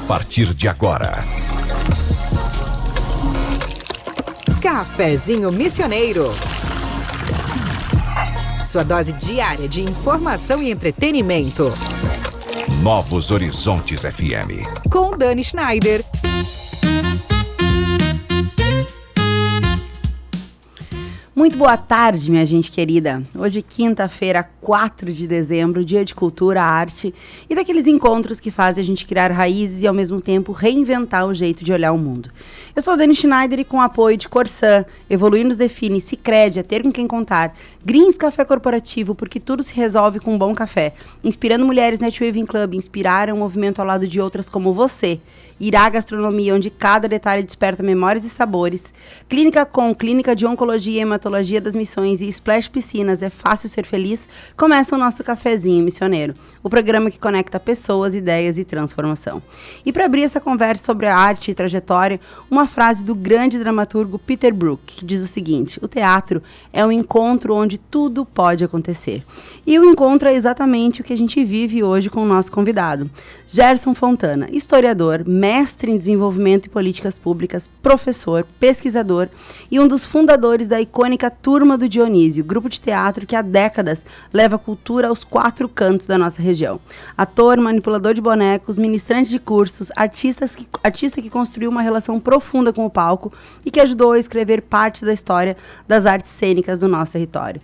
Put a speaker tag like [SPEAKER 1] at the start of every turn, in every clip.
[SPEAKER 1] partir de agora.
[SPEAKER 2] Cafezinho Missioneiro. Sua dose diária de informação e entretenimento.
[SPEAKER 1] Novos Horizontes FM.
[SPEAKER 2] Com Dani Schneider.
[SPEAKER 3] Muito boa tarde, minha gente querida. Hoje, quinta-feira, 4 de dezembro, dia de cultura, arte e daqueles encontros que fazem a gente criar raízes e, ao mesmo tempo, reinventar o jeito de olhar o mundo. Eu sou a Dani Schneider e, com o apoio de Corsã, Evoluir nos Define, Sicredi, a ter com quem contar, Greens Café Corporativo, porque tudo se resolve com um bom café, Inspirando Mulheres Netweaving Club, inspirar um movimento ao lado de outras como você, Irá Gastronomia, onde cada detalhe desperta memórias e sabores, Clínica Com, Clínica de Oncologia e Hematologia das Missões e Splash Piscinas, é fácil ser feliz, começa o nosso cafezinho missioneiro, o programa que conecta pessoas, ideias e transformação. E para abrir essa conversa sobre a arte e trajetória, uma frase do grande dramaturgo Peter Brook, que diz o seguinte: o teatro é um encontro onde tudo pode acontecer. E o encontro é exatamente o que a gente vive hoje com o nosso convidado, Gerson Fontana, historiador, mestre em desenvolvimento e políticas públicas, professor, pesquisador e um dos fundadores da icônica Turma do Dionísio, grupo de teatro que há décadas leva a cultura aos 4 cantos da nossa região. Ator, manipulador de bonecos, ministrante de cursos, artista que construiu uma relação profunda com o palco e que ajudou a escrever parte da história das artes cênicas do nosso território.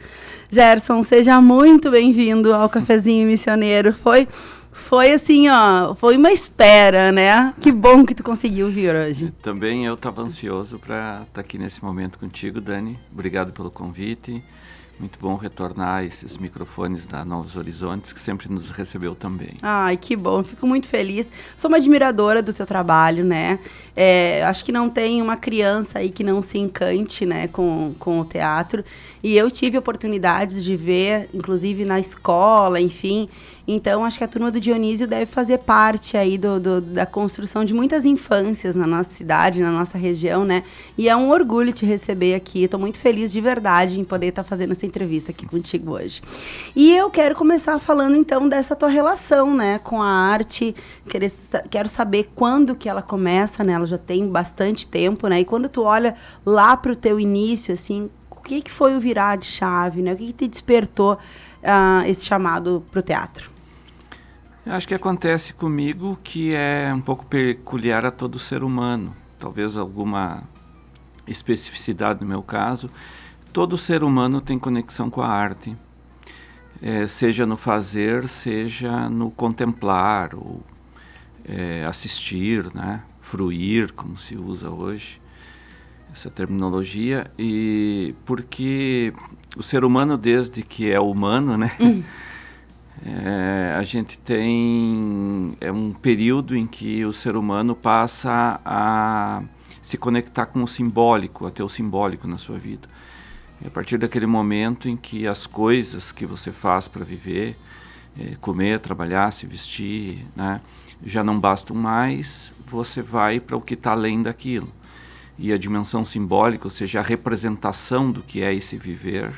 [SPEAKER 3] Gerson, seja muito bem-vindo ao Cafezinho Missioneiro. Foi assim, ó, foi uma espera, né? Que bom que tu conseguiu vir hoje.
[SPEAKER 4] Também eu estava ansioso para estar aqui nesse momento contigo, Dani. Obrigado pelo convite. Muito bom retornar a esses microfones da Novos Horizontes, que sempre nos recebeu também.
[SPEAKER 3] Ai, que bom, fico muito feliz. Sou uma admiradora do teu trabalho, né? Acho que não tem uma criança aí que não se encante, né, com o teatro. E eu tive oportunidades de ver, inclusive na escola, enfim. Então, acho que a Turma do Dionísio deve fazer parte aí da construção de muitas infâncias na nossa cidade, na nossa região, né? E é um orgulho te receber aqui. Estou muito feliz de verdade em poder estar fazendo essa entrevista aqui contigo hoje. E eu quero começar falando, então, dessa tua relação, né, com a arte. Quero saber quando que ela começa, né? Ela já tem bastante tempo, né? E quando tu olha lá para o teu início, assim, o que foi o virar de chave, né? O que te despertou esse chamado para o teatro?
[SPEAKER 4] Eu acho que acontece comigo que é um pouco peculiar a todo ser humano. Talvez alguma especificidade no meu caso. Todo ser humano tem conexão com a arte. Seja no fazer, seja no contemplar, ou assistir, né? Fruir, como se usa hoje, essa terminologia. E porque o ser humano, desde que é humano, né? A gente tem um período em que o ser humano passa a se conectar com o simbólico, a ter o simbólico na sua vida. E a partir daquele momento em que as coisas que você faz para viver, comer, trabalhar, se vestir, né, já não bastam mais, você vai para o que está além daquilo. E a dimensão simbólica, ou seja, a representação do que é esse viver,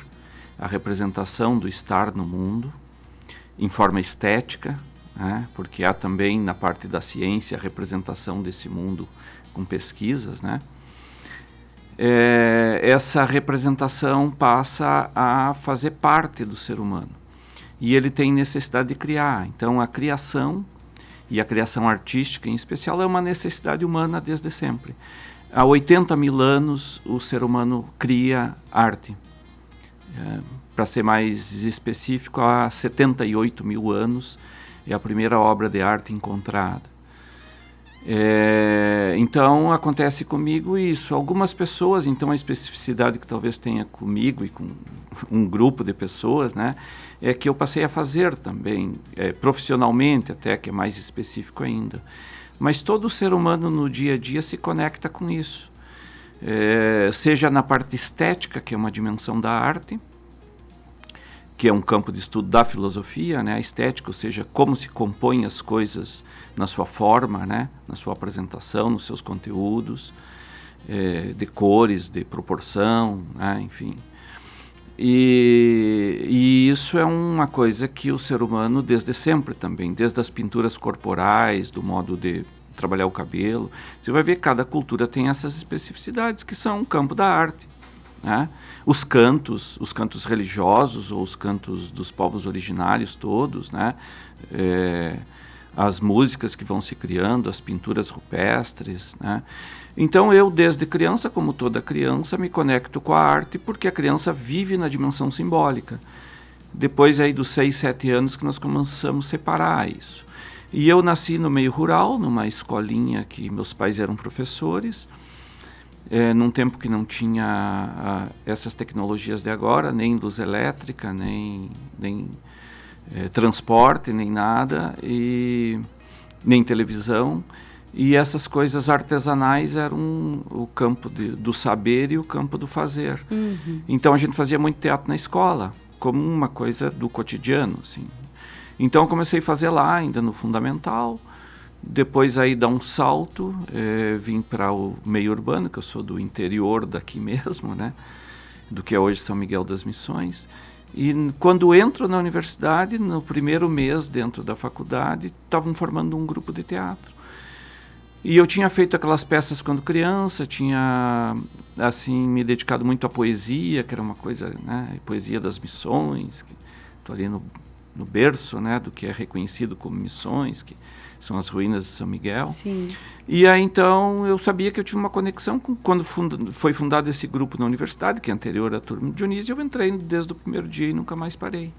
[SPEAKER 4] a representação do estar no mundo, em forma estética, né? Porque há também na parte da ciência a representação desse mundo com pesquisas, né? Essa representação passa a fazer parte do ser humano e ele tem necessidade de criar. Então a criação, e a criação artística em especial, é uma necessidade humana desde sempre. Há 80 mil anos o ser humano cria arte. Para ser mais específico, há 78 mil anos é a primeira obra de arte encontrada. Então acontece comigo isso. Algumas pessoas, então a especificidade que talvez tenha comigo e com um grupo de pessoas, né, é que eu passei a fazer também, profissionalmente até, que é mais específico ainda. Mas todo ser humano no dia a dia se conecta com isso. Seja na parte estética, que é uma dimensão da arte, que é um campo de estudo da filosofia, né, a estética, ou seja, como se compõem as coisas na sua forma, né, na sua apresentação, nos seus conteúdos, de cores, de proporção, né, enfim. E isso é uma coisa que o ser humano, desde sempre também, desde as pinturas corporais, do modo de trabalhar o cabelo. Você vai ver que cada cultura tem essas especificidades, que são o campo da arte, né? Os cantos religiosos, ou os cantos dos povos originários todos, né? As músicas que vão se criando, as pinturas rupestres, né? Então eu, desde criança, como toda criança, me conecto com a arte, porque a criança vive na dimensão simbólica. Depois aí dos 6, 7 anos que nós começamos a separar isso. E eu nasci no meio rural, numa escolinha que meus pais eram professores, num tempo que não tinha essas tecnologias de agora, nem luz elétrica, nem transporte, nem nada, e nem televisão. E essas coisas artesanais eram o campo do saber e o campo do fazer.
[SPEAKER 3] Uhum.
[SPEAKER 4] Então a gente fazia muito teatro na escola, como uma coisa do cotidiano, assim. Então eu comecei a fazer lá, ainda no fundamental. Depois aí dar um salto, vim para o meio urbano, que eu sou do interior daqui mesmo, né? Do que é hoje São Miguel das Missões. E quando entro na universidade, no primeiro mês dentro da faculdade, estavam formando um grupo de teatro. E eu tinha feito aquelas peças quando criança, tinha assim me dedicado muito à poesia, que era uma coisa, né, poesia das missões, que estou ali no berço, né, do que é reconhecido como missões, que são as ruínas de São Miguel.
[SPEAKER 3] Sim.
[SPEAKER 4] E aí então eu sabia que eu tinha uma conexão com quando foi fundado esse grupo na universidade, que é anterior à turma de Dionísio, eu entrei desde o primeiro dia e nunca mais parei.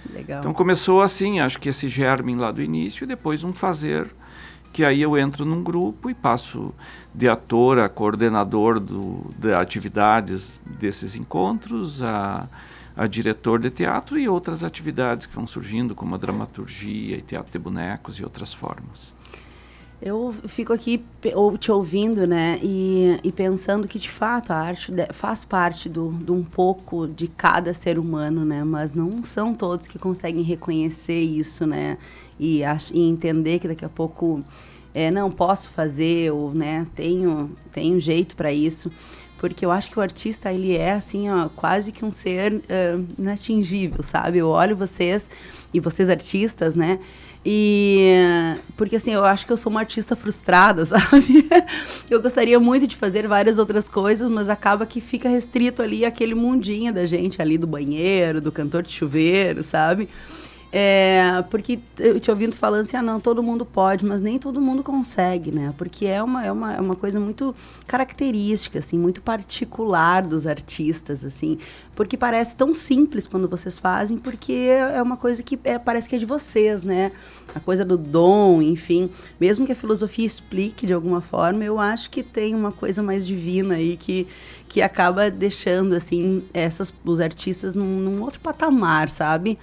[SPEAKER 3] Que legal.
[SPEAKER 4] Então começou assim, acho que esse germe lá do início, e depois um fazer, que aí eu entro num grupo e passo de ator a coordenador de atividades desses encontros, a diretor de teatro e outras atividades que vão surgindo, como a dramaturgia e teatro de bonecos e outras formas.
[SPEAKER 3] Eu fico aqui te ouvindo, né, e pensando que, de fato, a arte faz parte de um pouco de cada ser humano, né, mas não são todos que conseguem reconhecer isso, né, e entender que daqui a pouco, não, posso fazer, ou, né, tenho jeito para isso. Porque eu acho que o artista, ele é, assim, ó, quase que um ser inatingível, sabe? Eu olho vocês, e vocês artistas, né? Porque, assim, eu acho que eu sou uma artista frustrada, sabe? Eu gostaria muito de fazer várias outras coisas, mas acaba que fica restrito ali aquele mundinho da gente ali do banheiro, do cantor de chuveiro, sabe? Porque eu te ouvindo falando assim, não, todo mundo pode, mas nem todo mundo consegue, né? Porque é uma coisa muito característica, assim, muito particular dos artistas, assim, porque parece tão simples quando vocês fazem, porque é uma coisa que parece que é de vocês, né? A coisa do dom, enfim, mesmo que a filosofia explique de alguma forma, eu acho que tem uma coisa mais divina aí que acaba deixando, assim, os artistas num outro patamar, sabe?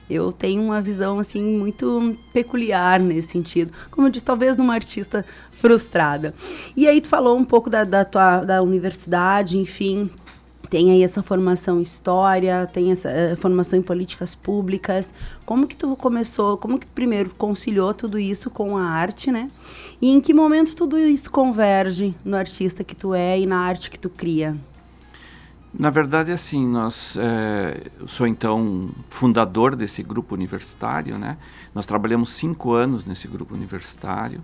[SPEAKER 3] Eu tenho uma visão, assim, muito peculiar nesse sentido. Como eu disse, talvez de uma artista frustrada. E aí tu falou um pouco da universidade, enfim, tem aí essa formação em história, tem essa formação em políticas públicas. Como que tu começou, como que tu primeiro conciliou tudo isso com a arte, né? E em que momento tudo isso converge no artista que tu é e na arte que tu cria?
[SPEAKER 4] Na verdade, assim, eu sou, então, fundador desse grupo universitário, né? Nós trabalhamos 5 anos nesse grupo universitário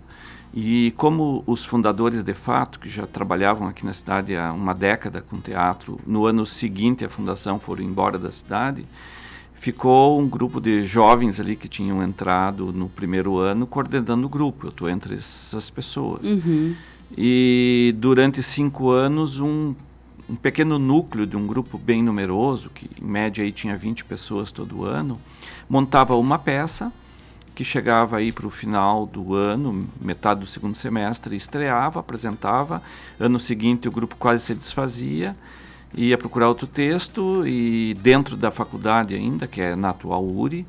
[SPEAKER 4] e como os fundadores, de fato, que já trabalhavam aqui na cidade há uma década com teatro, no ano seguinte à fundação foram embora da cidade, ficou um grupo de jovens ali que tinham entrado no primeiro ano coordenando o grupo. Eu estou entre essas pessoas.
[SPEAKER 3] Uhum.
[SPEAKER 4] E durante 5 anos, um pequeno núcleo de um grupo bem numeroso, que em média aí tinha 20 pessoas todo ano, montava uma peça que chegava aí para o final do ano, metade do segundo semestre, estreava, apresentava. Ano seguinte o grupo quase se desfazia, ia procurar outro texto e dentro da faculdade ainda, que é na atual URI,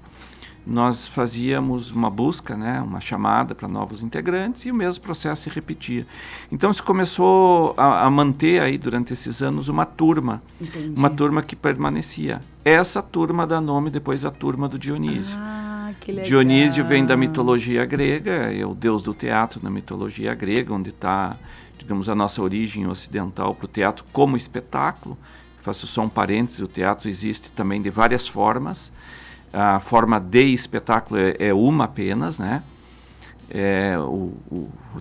[SPEAKER 4] nós fazíamos uma busca, né, uma chamada para novos integrantes e o mesmo processo se repetia. Então se começou a manter aí durante esses anos uma turma.
[SPEAKER 3] Entendi.
[SPEAKER 4] Uma turma que permanecia. Essa turma dá nome depois à turma do Dionísio.
[SPEAKER 3] Ah, que legal.
[SPEAKER 4] Dionísio vem da mitologia grega, é o deus do teatro na mitologia grega, onde está, digamos, a nossa origem ocidental para o teatro como espetáculo. Faço só um parênteses, o teatro existe também de várias formas. A forma de espetáculo é uma apenas, né?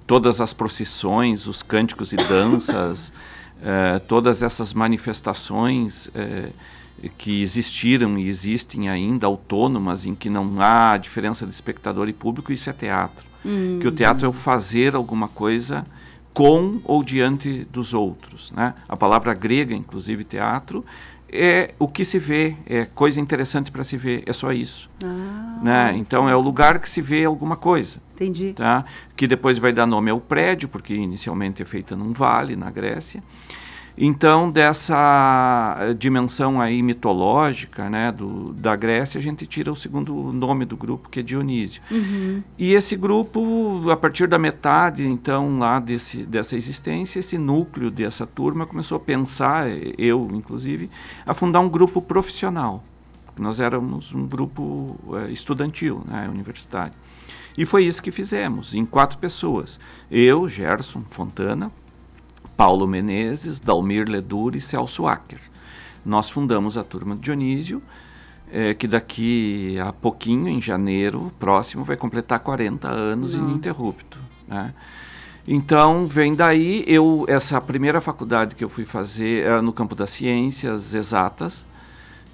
[SPEAKER 4] todas as procissões, os cânticos e danças, todas essas manifestações que existiram e existem ainda, autônomas, em que não há diferença de espectador e público, isso é teatro. Que o teatro é o fazer alguma coisa com ou diante dos outros, né? A palavra grega, inclusive, teatro, é o que se vê, é coisa interessante para se ver, é só isso. Né? Então é o lugar que se vê alguma coisa.
[SPEAKER 3] Entendi.
[SPEAKER 4] Tá? Que depois vai dar nome ao prédio, porque inicialmente é feita num vale, na Grécia. Então, dessa dimensão aí mitológica, né, da Grécia, a gente tira o segundo nome do grupo, que é Dionísio. E esse grupo, a partir da metade, então, lá dessa existência, esse núcleo dessa turma começou a pensar, eu inclusive, a fundar um grupo profissional. Nós éramos um grupo estudantil, né, universitário. E foi isso que fizemos, em 4 pessoas. Eu, Gerson Fontana, Paulo Menezes, Dalmir Ledur e Celso Acker. Nós fundamos a turma de Dionísio, que daqui a pouquinho, em janeiro próximo, vai completar 40 anos ininterrupto. Né? Então, vem daí, essa primeira faculdade que eu fui fazer era no campo das ciências exatas,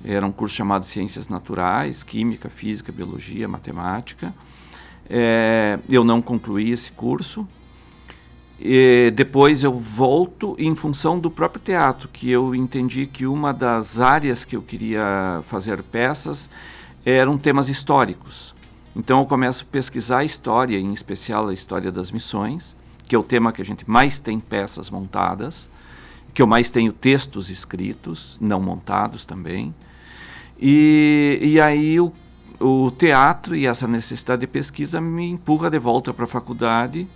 [SPEAKER 4] era um curso chamado Ciências Naturais, Química, Física, Biologia, Matemática. Eu não concluí esse curso. E depois eu volto em função do próprio teatro, que eu entendi que uma das áreas que eu queria fazer peças eram temas históricos. Então eu começo a pesquisar a história, em especial a história das missões, que é o tema que a gente mais tem peças montadas, que eu mais tenho textos escritos, não montados também. E aí o teatro e essa necessidade de pesquisa me empurra de volta para a faculdade.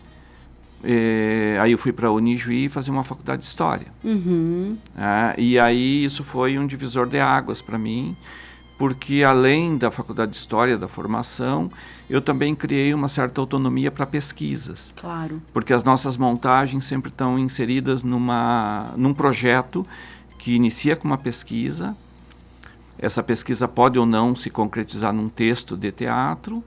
[SPEAKER 4] Aí eu fui para a Unijuí fazer uma faculdade de História. E aí isso foi um divisor de águas para mim, porque além da faculdade de História, da formação, eu também criei uma certa autonomia para pesquisas.
[SPEAKER 3] Claro.
[SPEAKER 4] Porque as nossas montagens sempre estão inseridas num projeto que inicia com uma pesquisa. Essa pesquisa pode ou não se concretizar num texto de teatro.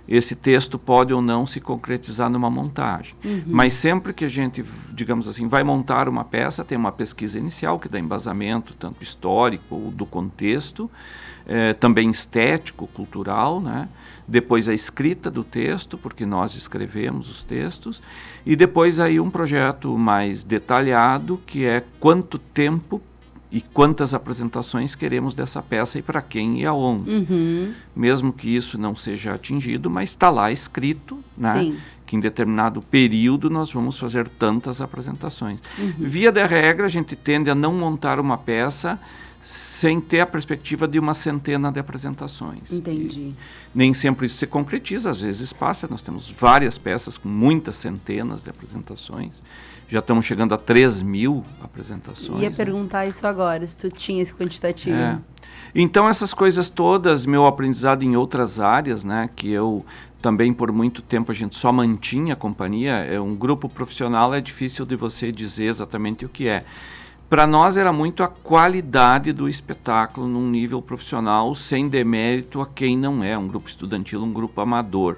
[SPEAKER 4] Esse texto pode ou não se concretizar numa montagem. Mas sempre que a gente, digamos assim, vai montar uma peça, tem uma pesquisa inicial que dá embasamento, tanto histórico ou do contexto, também estético, cultural, né? Depois a escrita do texto, porque nós escrevemos os textos, e depois aí um projeto mais detalhado, que é quanto tempo e quantas apresentações queremos dessa peça e para quem e aonde. Mesmo que isso não seja atingido, mas está lá escrito, né, que em determinado período nós vamos fazer tantas apresentações. Via de regra, a gente tende a não montar uma peça sem ter a perspectiva de uma centena de apresentações.
[SPEAKER 3] Entendi.
[SPEAKER 4] E nem sempre isso se concretiza, às vezes passa. Nós temos várias peças com muitas centenas de apresentações. Já estamos chegando a 3.000 apresentações.
[SPEAKER 3] Ia perguntar isso agora, se tu tinha esse quantitativo.
[SPEAKER 4] Então, essas coisas todas, meu aprendizado em outras áreas, né, que eu também, por muito tempo, a gente só mantinha a companhia. Um grupo profissional é difícil de você dizer exatamente o que é. Para nós era muito a qualidade do espetáculo num nível profissional, sem demérito a quem não é um grupo estudantil, um grupo amador.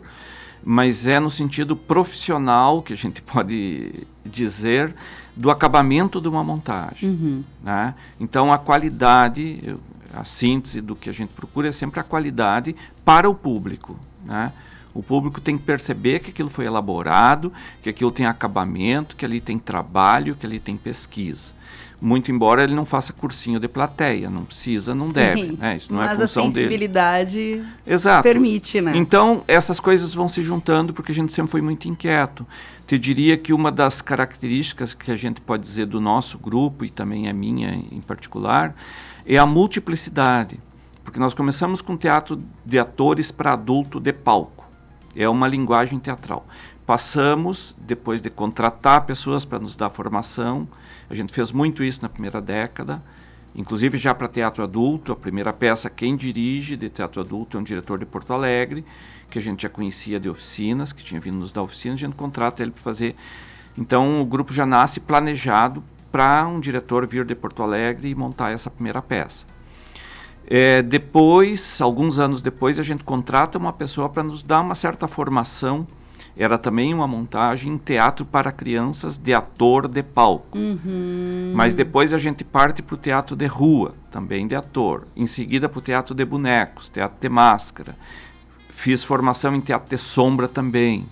[SPEAKER 4] Mas é no sentido profissional, que a gente pode dizer, do acabamento de uma montagem. Né? Então, a qualidade, a síntese do que a gente procura é sempre a qualidade para o público. Né? O público tem que perceber que aquilo foi elaborado, que aquilo tem acabamento, que ali tem trabalho, que ali tem pesquisa. Muito embora ele não faça cursinho de plateia, não precisa, não deve, né? Isso não é função dele. Mas a sensibilidade permite, né? Então, essas coisas vão se juntando porque a gente sempre foi muito inquieto. Te diria que uma das características que a gente pode dizer do nosso grupo, e também a minha em particular, é a multiplicidade. Porque nós começamos com teatro de atores para adulto de palco. É uma linguagem teatral. Passamos, depois de contratar pessoas para nos dar formação, a gente fez muito isso na primeira década, inclusive já para teatro adulto. A primeira peça, quem dirige de teatro adulto é um diretor de Porto Alegre, que a gente já conhecia de oficinas, que tinha vindo nos dar oficinas, a gente contrata ele para fazer. Então o grupo já nasce planejado para um diretor vir de Porto Alegre e montar essa primeira peça. Depois, alguns anos depois, a gente contrata uma pessoa para nos dar uma certa formação era também uma montagem em teatro para crianças de ator de palco. Mas depois a gente parte para o teatro de rua, também de ator. Em seguida para o teatro de bonecos, teatro de máscara. Fiz formação em teatro de sombra também.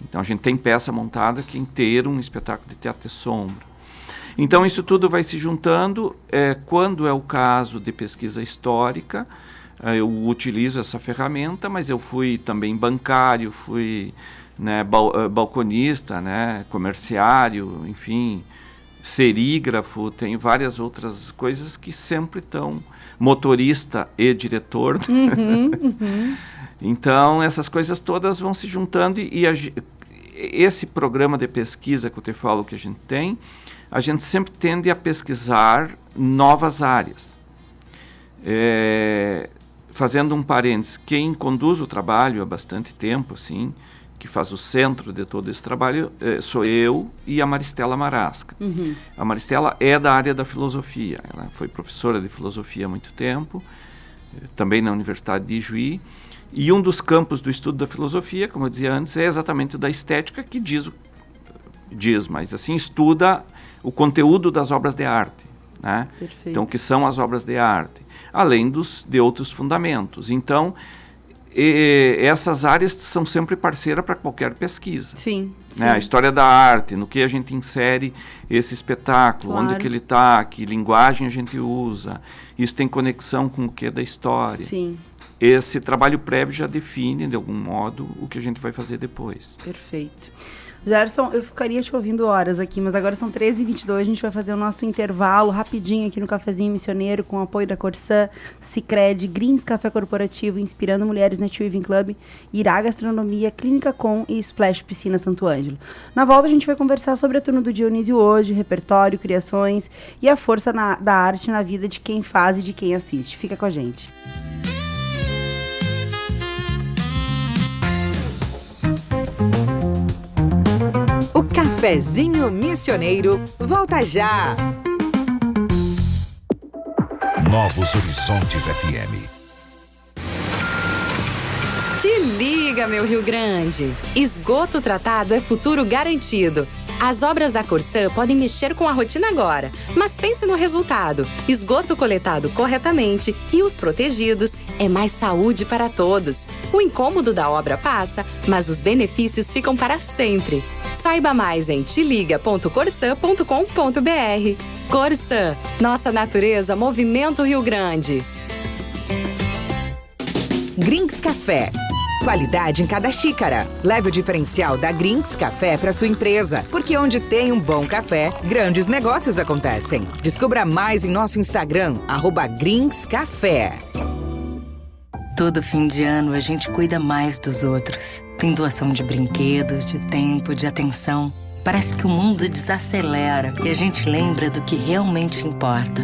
[SPEAKER 4] Então a gente tem peça montada que é inteiro um espetáculo de teatro de sombra. Então isso tudo vai se juntando. Quando é o caso de pesquisa histórica, eu utilizo essa ferramenta, mas eu fui também bancário, fui, né, balconista, né, comerciário, enfim, serígrafo, tenho várias outras coisas que sempre estão, motorista e diretor. Então, essas coisas todas vão se juntando e esse programa de pesquisa que eu te falo que a gente sempre tende a pesquisar novas áreas. Fazendo um parênteses, quem conduz o trabalho há bastante tempo, assim, que faz o centro de todo esse trabalho, sou eu e a Maristela Marasca. A Maristela é da área da filosofia, ela foi professora de filosofia há muito tempo, também na Universidade de Juí. E um dos campos do estudo da filosofia, como eu dizia antes, é exatamente o da estética, que mas assim, estuda o conteúdo das obras de arte, né? Então, o que são as obras de arte, além de outros fundamentos. Então, essas áreas são sempre parceiras para qualquer pesquisa.
[SPEAKER 3] Sim.
[SPEAKER 4] Né? A história da arte, no que a gente insere esse espetáculo, onde que ele está, que linguagem a gente usa, isso tem conexão com o que da história.
[SPEAKER 3] Sim.
[SPEAKER 4] Esse trabalho prévio já define, de algum modo, o que a gente vai fazer depois.
[SPEAKER 3] Perfeito. Gerson, eu ficaria te ouvindo horas aqui, mas agora são 13h22, a gente vai fazer o nosso intervalo rapidinho aqui no Cafezinho Missioneiro, com o apoio da Corsã, Sicredi, Greens Café Corporativo, Inspirando Mulheres Net Weaving Club, Irá Gastronomia, Clínica Com e Splash Piscina Santo Ângelo. Na volta a gente vai conversar sobre a turno do Dionísio hoje, repertório, criações e a força da arte na vida de quem faz e de quem assiste. Fica com a gente.
[SPEAKER 2] O Cafezinho Missioneiro volta já.
[SPEAKER 1] Novos Horizontes FM.
[SPEAKER 5] Te liga, meu Rio Grande! Esgoto tratado é futuro garantido. As obras da Corsã podem mexer com a rotina agora, mas pense no resultado. Esgoto coletado corretamente e os protegidos é mais saúde para todos. O incômodo da obra passa, mas os benefícios ficam para sempre. Saiba mais em teliga.corsã.com.br. Corsã, nossa natureza movimenta o Rio Grande.
[SPEAKER 2] Greens Café. Qualidade em cada xícara. Leve o diferencial da Greens Café para sua empresa, porque onde tem um bom café, grandes negócios acontecem. Descubra mais em nosso Instagram, @greenscafé.
[SPEAKER 6] Todo fim de ano a gente cuida mais dos outros. Tem doação de brinquedos, de tempo, de atenção. Parece que o mundo desacelera e a gente lembra do que realmente importa.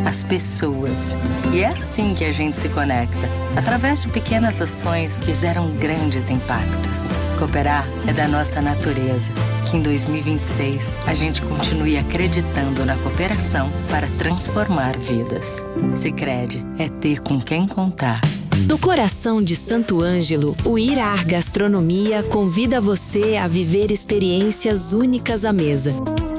[SPEAKER 6] As pessoas. E é assim que a gente se conecta, através de pequenas ações que geram grandes impactos. Cooperar é da nossa natureza. Que em 2026 a gente continue acreditando na cooperação para transformar vidas. Sicredi é ter com quem contar.
[SPEAKER 7] No coração de Santo Ângelo, o Irá Gastronomia convida você a viver experiências únicas à mesa.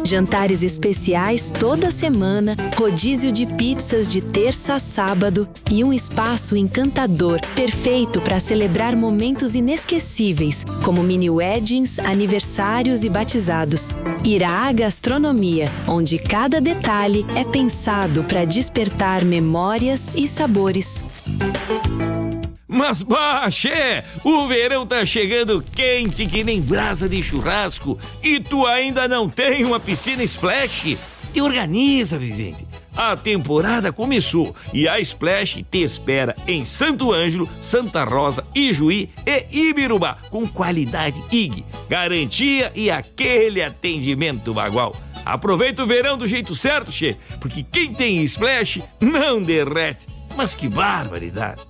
[SPEAKER 7] Jantares especiais toda semana, rodízio de pizzas de terça a sábado e um espaço encantador, perfeito para celebrar momentos inesquecíveis, como mini weddings, aniversários e batizados. Irá Gastronomia, onde cada detalhe é pensado para despertar memórias e sabores.
[SPEAKER 8] Mas baixe! O verão tá chegando quente que nem brasa de churrasco e tu ainda não tem uma piscina Splash? Te organiza, vivente! A temporada começou e a Splash te espera em Santo Ângelo, Santa Rosa, Ijuí e Ibirubá, com qualidade IG, garantia e aquele atendimento bagual. Aproveita o verão do jeito certo, che, porque quem tem Splash não derrete. Mas que barbaridade!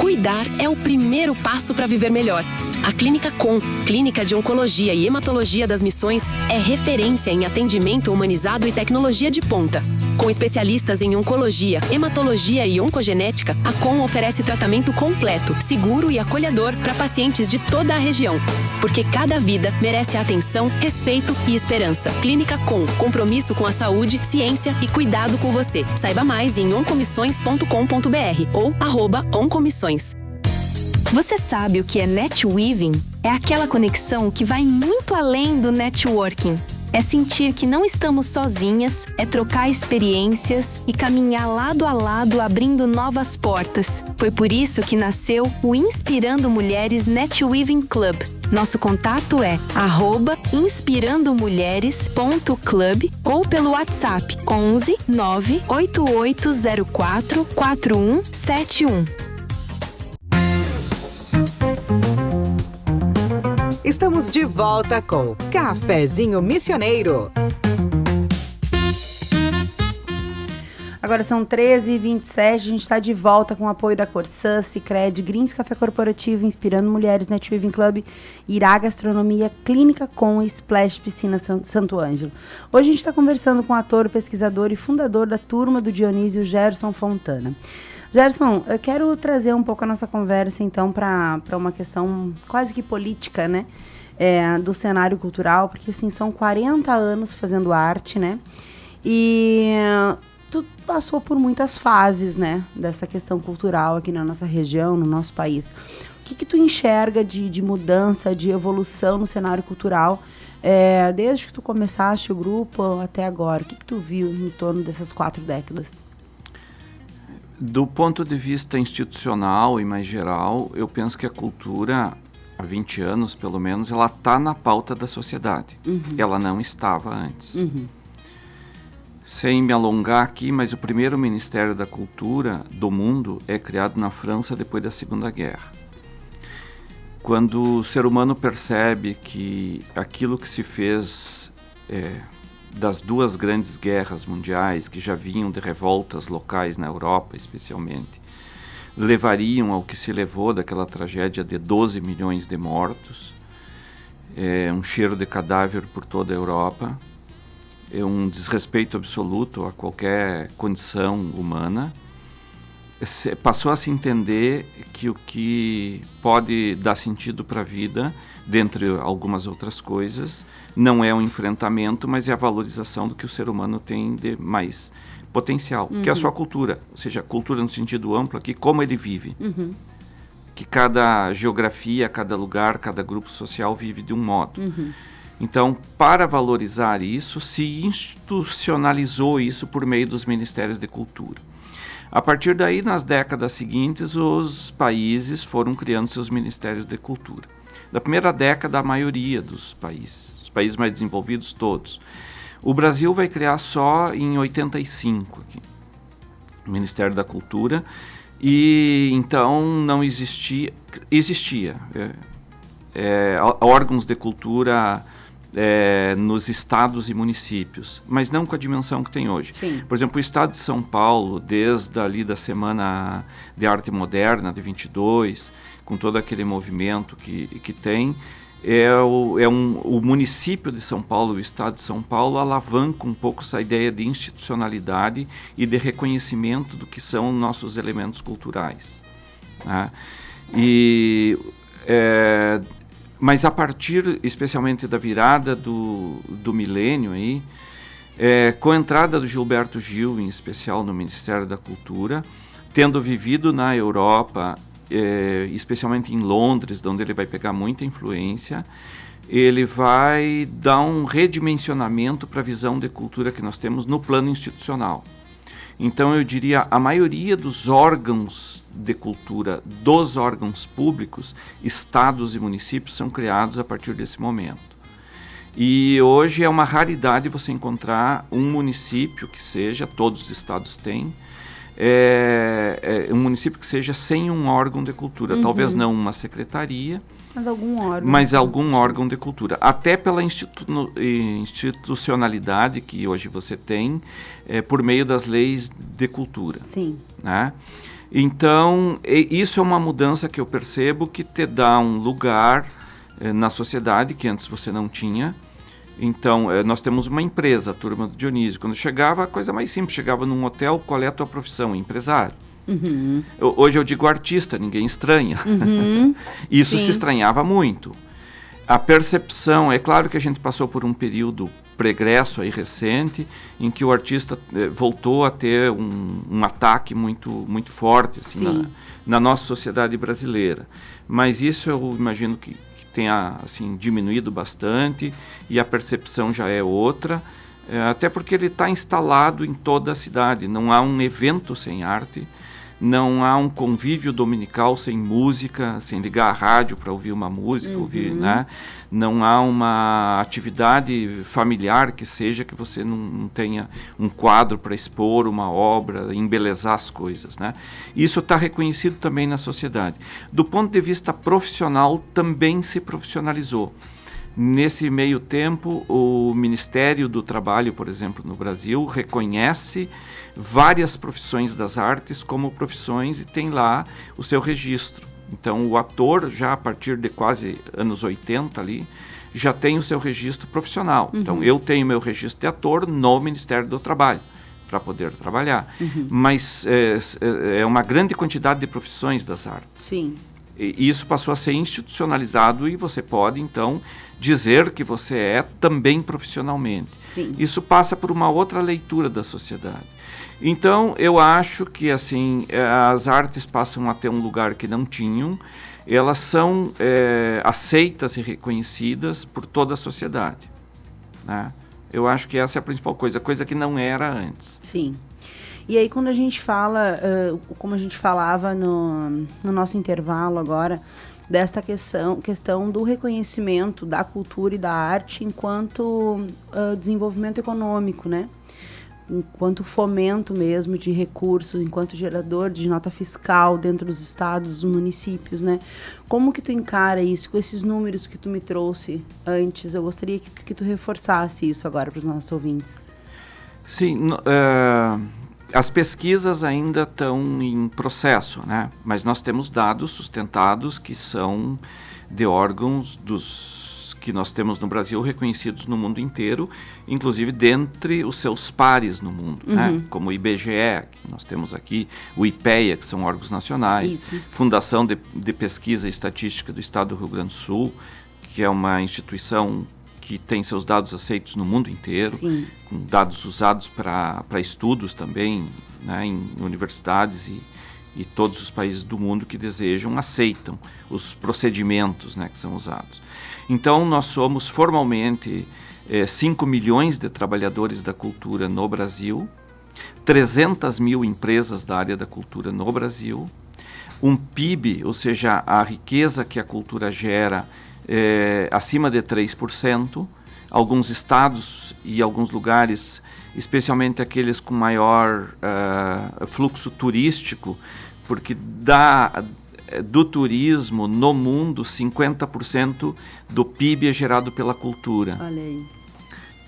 [SPEAKER 7] Cuidar é o primeiro passo para viver melhor. A Clínica Com, Clínica de Oncologia e Hematologia das Missões, é referência em atendimento humanizado e tecnologia de ponta. Com especialistas em oncologia, hematologia e oncogenética, a Com oferece tratamento completo, seguro e acolhedor para pacientes de toda a região. Porque cada vida merece atenção, respeito e esperança. Clínica Com, compromisso com a saúde, ciência e cuidado com você. Saiba mais em oncomissões.com.br ou @oncomissões.
[SPEAKER 9] Você sabe o que é netweaving? É aquela conexão que vai muito além do networking. É sentir que não estamos sozinhas, é trocar experiências e caminhar lado a lado abrindo novas portas. Foi por isso que nasceu o Inspirando Mulheres Netweaving Club. Nosso contato é @inspirandomulheres.club ou pelo WhatsApp 11 98804 4171.
[SPEAKER 2] Estamos de volta com Cafezinho Missioneiro.
[SPEAKER 3] Agora são 13h27, a gente está de volta com o apoio da Corsã, Sicredi, Greens Café Corporativo, Inspirando Mulheres, Netweaving Club, Irá Gastronomia, Clínica Com e Splash Piscina Santo Ângelo. Hoje a gente está conversando com o ator, pesquisador e fundador da Turma do Dionísio, Gerson Fontana. Gerson, eu quero trazer um pouco a nossa conversa, então, para uma questão quase que política, né? Do cenário cultural, porque, assim, são 40 anos fazendo arte, né? E tu passou por muitas fases, né? Dessa questão cultural aqui na nossa região, no nosso país. O que tu enxerga de mudança, de evolução no cenário cultural, desde que tu começaste o grupo até agora? O que tu viu em torno dessas 4 décadas?
[SPEAKER 4] Do ponto de vista institucional e mais geral, eu penso que a cultura, há 20 anos pelo menos, ela está na pauta da sociedade. Uhum. Ela não estava antes. Uhum. Sem me alongar aqui, mas o primeiro Ministério da Cultura do mundo é criado na França depois da Segunda Guerra. Quando o ser humano percebe que aquilo que se fez das 2 grandes guerras mundiais, que já vinham de revoltas locais na Europa especialmente, levariam ao que se levou daquela tragédia de 12 milhões de mortos, um cheiro de cadáver por toda a Europa, um desrespeito absoluto a qualquer condição humana, passou a se entender que o que pode dar sentido para a vida, dentre algumas outras coisas, não é um enfrentamento, mas é a valorização do que o ser humano tem de mais potencial, que é a sua cultura, ou seja, cultura no sentido amplo aqui, como ele vive. Uhum. Que cada geografia, cada lugar, cada grupo social vive de um modo. Uhum. Então, para valorizar isso, se institucionalizou isso por meio dos Ministérios de Cultura. A partir daí, nas décadas seguintes, os países foram criando seus Ministérios de Cultura. Da primeira década, a maioria dos países, os países mais desenvolvidos todos. O Brasil vai criar só em 85 aqui, o Ministério da Cultura, e então não existia órgãos de cultura nos estados e municípios, mas não com a dimensão que tem hoje. Sim. Por exemplo, o estado de São Paulo, desde ali da Semana de Arte Moderna, de 22, com todo aquele movimento que tem, o município de São Paulo, o estado de São Paulo, alavanca um pouco essa ideia de institucionalidade e de reconhecimento do que são nossos elementos culturais. Né? Mas a partir, especialmente da virada do milênio, aí, com a entrada do Gilberto Gil, em especial no Ministério da Cultura, tendo vivido na Europa, especialmente em Londres, onde ele vai pegar muita influência, ele vai dar um redimensionamento para a visão de cultura que nós temos no plano institucional. Então, eu diria, a maioria dos órgãos de cultura, dos órgãos públicos, estados e municípios, são criados a partir desse momento. E hoje é uma raridade você encontrar um município que seja, todos os estados têm, um município que seja sem um órgão de cultura. Uhum. Talvez não uma secretaria, mas algum órgão de cultura. Até pela institucionalidade que hoje você tem por meio das leis de cultura.
[SPEAKER 3] Sim.
[SPEAKER 4] Né? Então, isso é uma mudança que eu percebo que te dá um lugar na sociedade que antes você não tinha. Então, nós temos uma empresa, a Turma do Dionísio. Quando chegava, a coisa mais simples, chegava num hotel, qual é a tua profissão? Empresário.
[SPEAKER 3] Uhum.
[SPEAKER 4] Hoje eu digo artista, ninguém estranha.
[SPEAKER 3] Uhum.
[SPEAKER 4] Isso
[SPEAKER 3] Sim.
[SPEAKER 4] se estranhava muito. A percepção, é claro que a gente passou por um período pregresso aí recente, em que o artista voltou a ter um ataque muito forte assim, na nossa sociedade brasileira. Mas isso eu imagino que tenha assim, diminuído bastante e a percepção já é outra, até porque ele está instalado em toda a cidade. Não há um evento sem arte, não há um convívio dominical sem música, sem ligar a rádio para ouvir uma música, ouvir, né? Não há uma atividade familiar que seja que você não tenha um quadro para expor uma obra, embelezar as coisas, né? Isso está reconhecido também na sociedade. Do ponto de vista profissional, também se profissionalizou. Nesse meio tempo, o Ministério do Trabalho, por exemplo, no Brasil, reconhece várias profissões das artes como profissões e tem lá o seu registro. Então, o ator, já a partir de quase anos 80 ali, já tem o seu registro profissional. Uhum. Então, eu tenho meu registro de ator no Ministério do Trabalho para poder trabalhar. Uhum. Mas é uma grande quantidade de profissões das artes.
[SPEAKER 3] Sim.
[SPEAKER 4] E isso passou a ser institucionalizado e você pode, então, dizer que você é também profissionalmente.
[SPEAKER 3] Sim.
[SPEAKER 4] Isso passa por uma outra leitura da sociedade. Então, eu acho que assim, as artes passam a ter um lugar que não tinham, elas são aceitas e reconhecidas por toda a sociedade, né? Eu acho que essa é a principal coisa que não era antes.
[SPEAKER 3] Sim. E aí, quando a gente fala, como a gente falava no nosso intervalo agora, desta questão do reconhecimento da cultura e da arte enquanto desenvolvimento econômico, né? Enquanto fomento mesmo de recursos, enquanto gerador de nota fiscal dentro dos estados, dos municípios, né? Como que tu encara isso com esses números que tu me trouxe antes? Eu gostaria que tu reforçasse isso agora para os nossos ouvintes.
[SPEAKER 4] Sim, as pesquisas ainda estão em processo, né? Mas nós temos dados sustentados que são de órgãos que nós temos no Brasil reconhecidos no mundo inteiro, inclusive dentre os seus pares no mundo, né? Como o IBGE, que nós temos aqui, o IPEA, que são órgãos nacionais,
[SPEAKER 3] Isso.
[SPEAKER 4] Fundação de Pesquisa e Estatística do Estado do Rio Grande do Sul, que é uma instituição que tem seus dados aceitos no mundo inteiro,
[SPEAKER 3] Sim.
[SPEAKER 4] com dados usados para estudos também, né, em universidades e todos os países do mundo que desejam aceitam os procedimentos, né, que são usados. Então, nós somos formalmente 5 milhões de trabalhadores da cultura no Brasil, 300 mil empresas da área da cultura no Brasil, um PIB, ou seja, a riqueza que a cultura gera, acima de 3%, alguns estados e alguns lugares, especialmente aqueles com maior fluxo turístico, porque do turismo no mundo, 50% do PIB é gerado pela cultura.
[SPEAKER 3] Olha aí.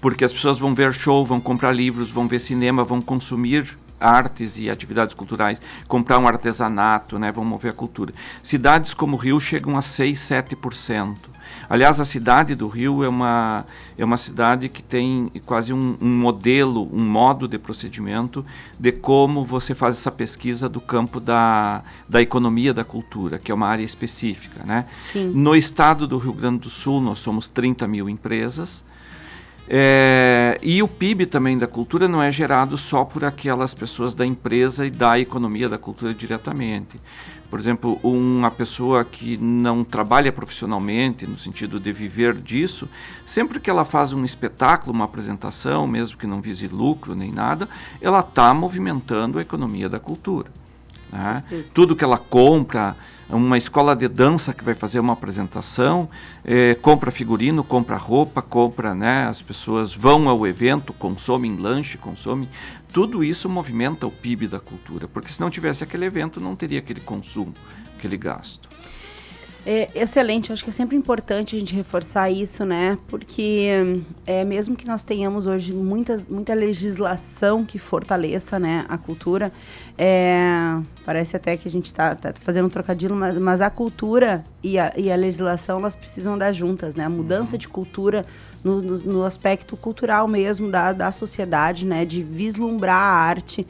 [SPEAKER 4] Porque as pessoas vão ver show, vão comprar livros, vão ver cinema, vão consumir artes e atividades culturais, comprar um artesanato, né, vão mover a cultura. Cidades como o Rio chegam a 6-7%. Aliás, a cidade do Rio é uma cidade que tem quase um modelo, um modo de procedimento de como você faz essa pesquisa do campo da economia da cultura, que é uma área específica, né?
[SPEAKER 3] Sim.
[SPEAKER 4] No estado do Rio Grande do Sul, nós somos 30 mil empresas, e o PIB também da cultura não é gerado só por aquelas pessoas da empresa e da economia da cultura diretamente. Por exemplo, uma pessoa que não trabalha profissionalmente, no sentido de viver disso, sempre que ela faz um espetáculo, uma apresentação, mesmo que não vise lucro nem nada, ela está movimentando a economia da cultura, né? Tudo que ela compra, uma escola de dança que vai fazer uma apresentação, compra figurino, compra roupa, compra, né, as pessoas vão ao evento, consomem lanche, tudo isso movimenta o PIB da cultura, porque se não tivesse aquele evento, não teria aquele consumo, aquele gasto.
[SPEAKER 3] Excelente, acho que é sempre importante a gente reforçar isso, né? Porque mesmo que nós tenhamos hoje muita legislação que fortaleça, né, a cultura, parece até que a gente está fazendo um trocadilho, mas a cultura e a legislação, elas precisam andar juntas, né? A mudança de cultura no aspecto cultural mesmo da sociedade, né? De vislumbrar a arte,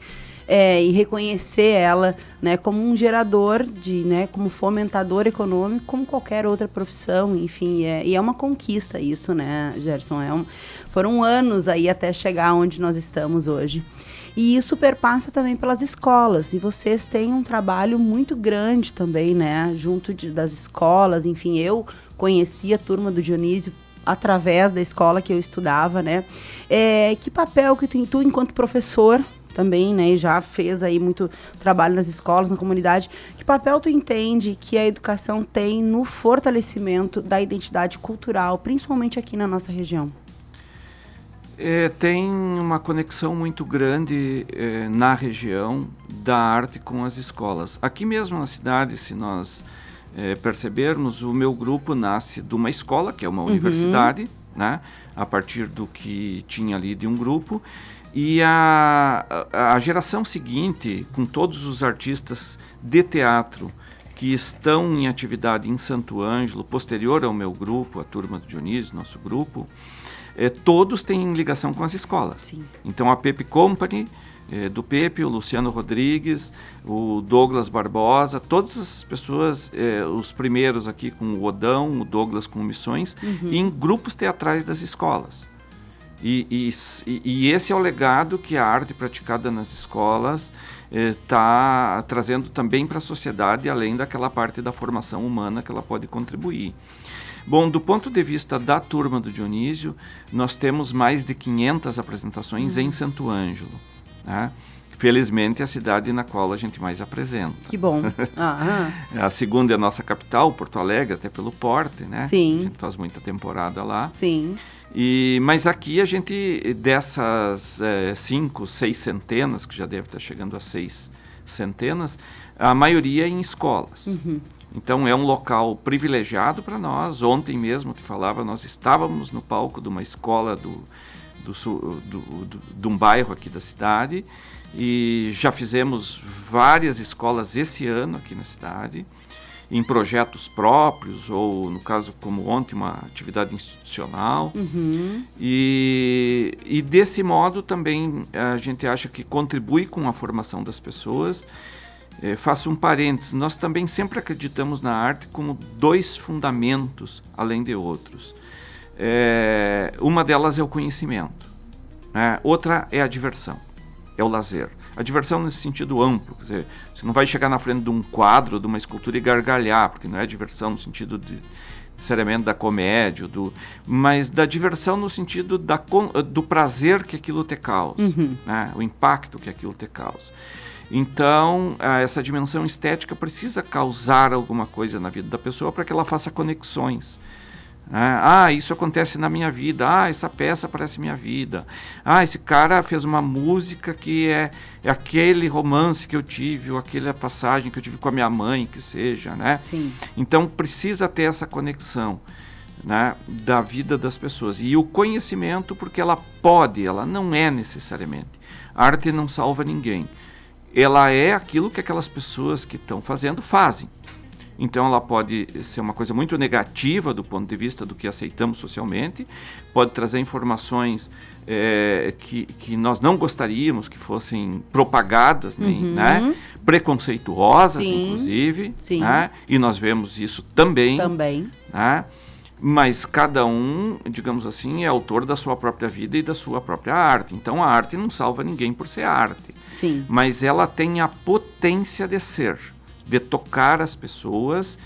[SPEAKER 3] e reconhecer ela, né, como um gerador, né, como fomentador econômico, como qualquer outra profissão, enfim, e é uma conquista isso, né, Gerson? Foram anos aí até chegar onde nós estamos hoje. E isso perpassa também pelas escolas, e vocês têm um trabalho muito grande também, né, junto das escolas, enfim, eu conheci a turma do Dionísio através da escola que eu estudava, né, que papel que tu enquanto professor também, né, e já fez aí muito trabalho nas escolas, na comunidade, que papel tu entende que a educação tem no fortalecimento da identidade cultural, principalmente aqui na nossa região?
[SPEAKER 4] Tem uma conexão muito grande na região da arte com as escolas. Aqui mesmo na cidade, se nós percebermos, o meu grupo nasce de uma escola, que é uma universidade, né, a partir do que tinha ali de um grupo. E a geração seguinte, com todos os artistas de teatro que estão em atividade em Santo Ângelo, posterior ao meu grupo, a turma do Dionísio, nosso grupo, todos têm ligação com as escolas.
[SPEAKER 3] Sim.
[SPEAKER 4] Então a Pepe Company, do Pepe, o Luciano Rodrigues, o Douglas Barbosa, todas as pessoas, os primeiros aqui com o Odão, o Douglas com Missões, em grupos teatrais das escolas. E esse é o legado que a arte praticada nas escolas está trazendo também para a sociedade, além daquela parte da formação humana que ela pode contribuir. Bom, do ponto de vista da turma do Dionísio, nós temos mais de 500 apresentações em Santo Ângelo, né? Felizmente é a cidade na qual a gente mais apresenta.
[SPEAKER 3] Que bom.
[SPEAKER 4] A segunda é a nossa capital, Porto Alegre, até pelo porte, né?
[SPEAKER 3] Sim.
[SPEAKER 4] A gente faz muita temporada lá.
[SPEAKER 3] Sim.
[SPEAKER 4] Mas aqui a gente, dessas 5, 6 centenas, que já deve estar chegando a 6 centenas, a maioria é em escolas. Então é um local privilegiado para nós. Ontem mesmo, te falava, nós estávamos no palco de uma escola de um bairro aqui da cidade, e já fizemos várias escolas esse ano aqui na cidade, em projetos próprios, ou no caso como ontem, uma atividade institucional. E desse modo também a gente acha que contribui com a formação das pessoas. Faço um parênteses, nós também sempre acreditamos na arte como 2 fundamentos, além de outros. Uma delas é o conhecimento, né? Outra é a diversão, é o lazer. A diversão nesse sentido amplo, quer dizer, você não vai chegar na frente de um quadro, de uma escultura e gargalhar, porque não é diversão no sentido necessariamente da comédia, mas da diversão no sentido do prazer que aquilo te causa, né? O impacto que aquilo te causa. Então, essa dimensão estética precisa causar alguma coisa na vida da pessoa para que ela faça conexões. Isso acontece na minha vida. Essa peça parece minha vida. Esse cara fez uma música que é aquele romance que eu tive, ou aquela passagem que eu tive com a minha mãe, que seja, né?
[SPEAKER 3] Sim.
[SPEAKER 4] Então precisa ter essa conexão, né, da vida das pessoas. E o conhecimento, porque ela não é necessariamente. A arte não salva ninguém. Ela é aquilo que aquelas pessoas que estão fazendo fazem. Então ela pode ser uma coisa muito negativa do ponto de vista do que aceitamos socialmente, pode trazer informações que nós não gostaríamos que fossem propagadas, né? Preconceituosas, inclusive, né? E nós vemos isso também. Né? Mas cada um, digamos assim, é autor da sua própria vida e da sua própria arte. Então a arte não salva ninguém por ser arte.
[SPEAKER 3] Sim.
[SPEAKER 4] Mas ela tem a potência de ser, de tocar as pessoas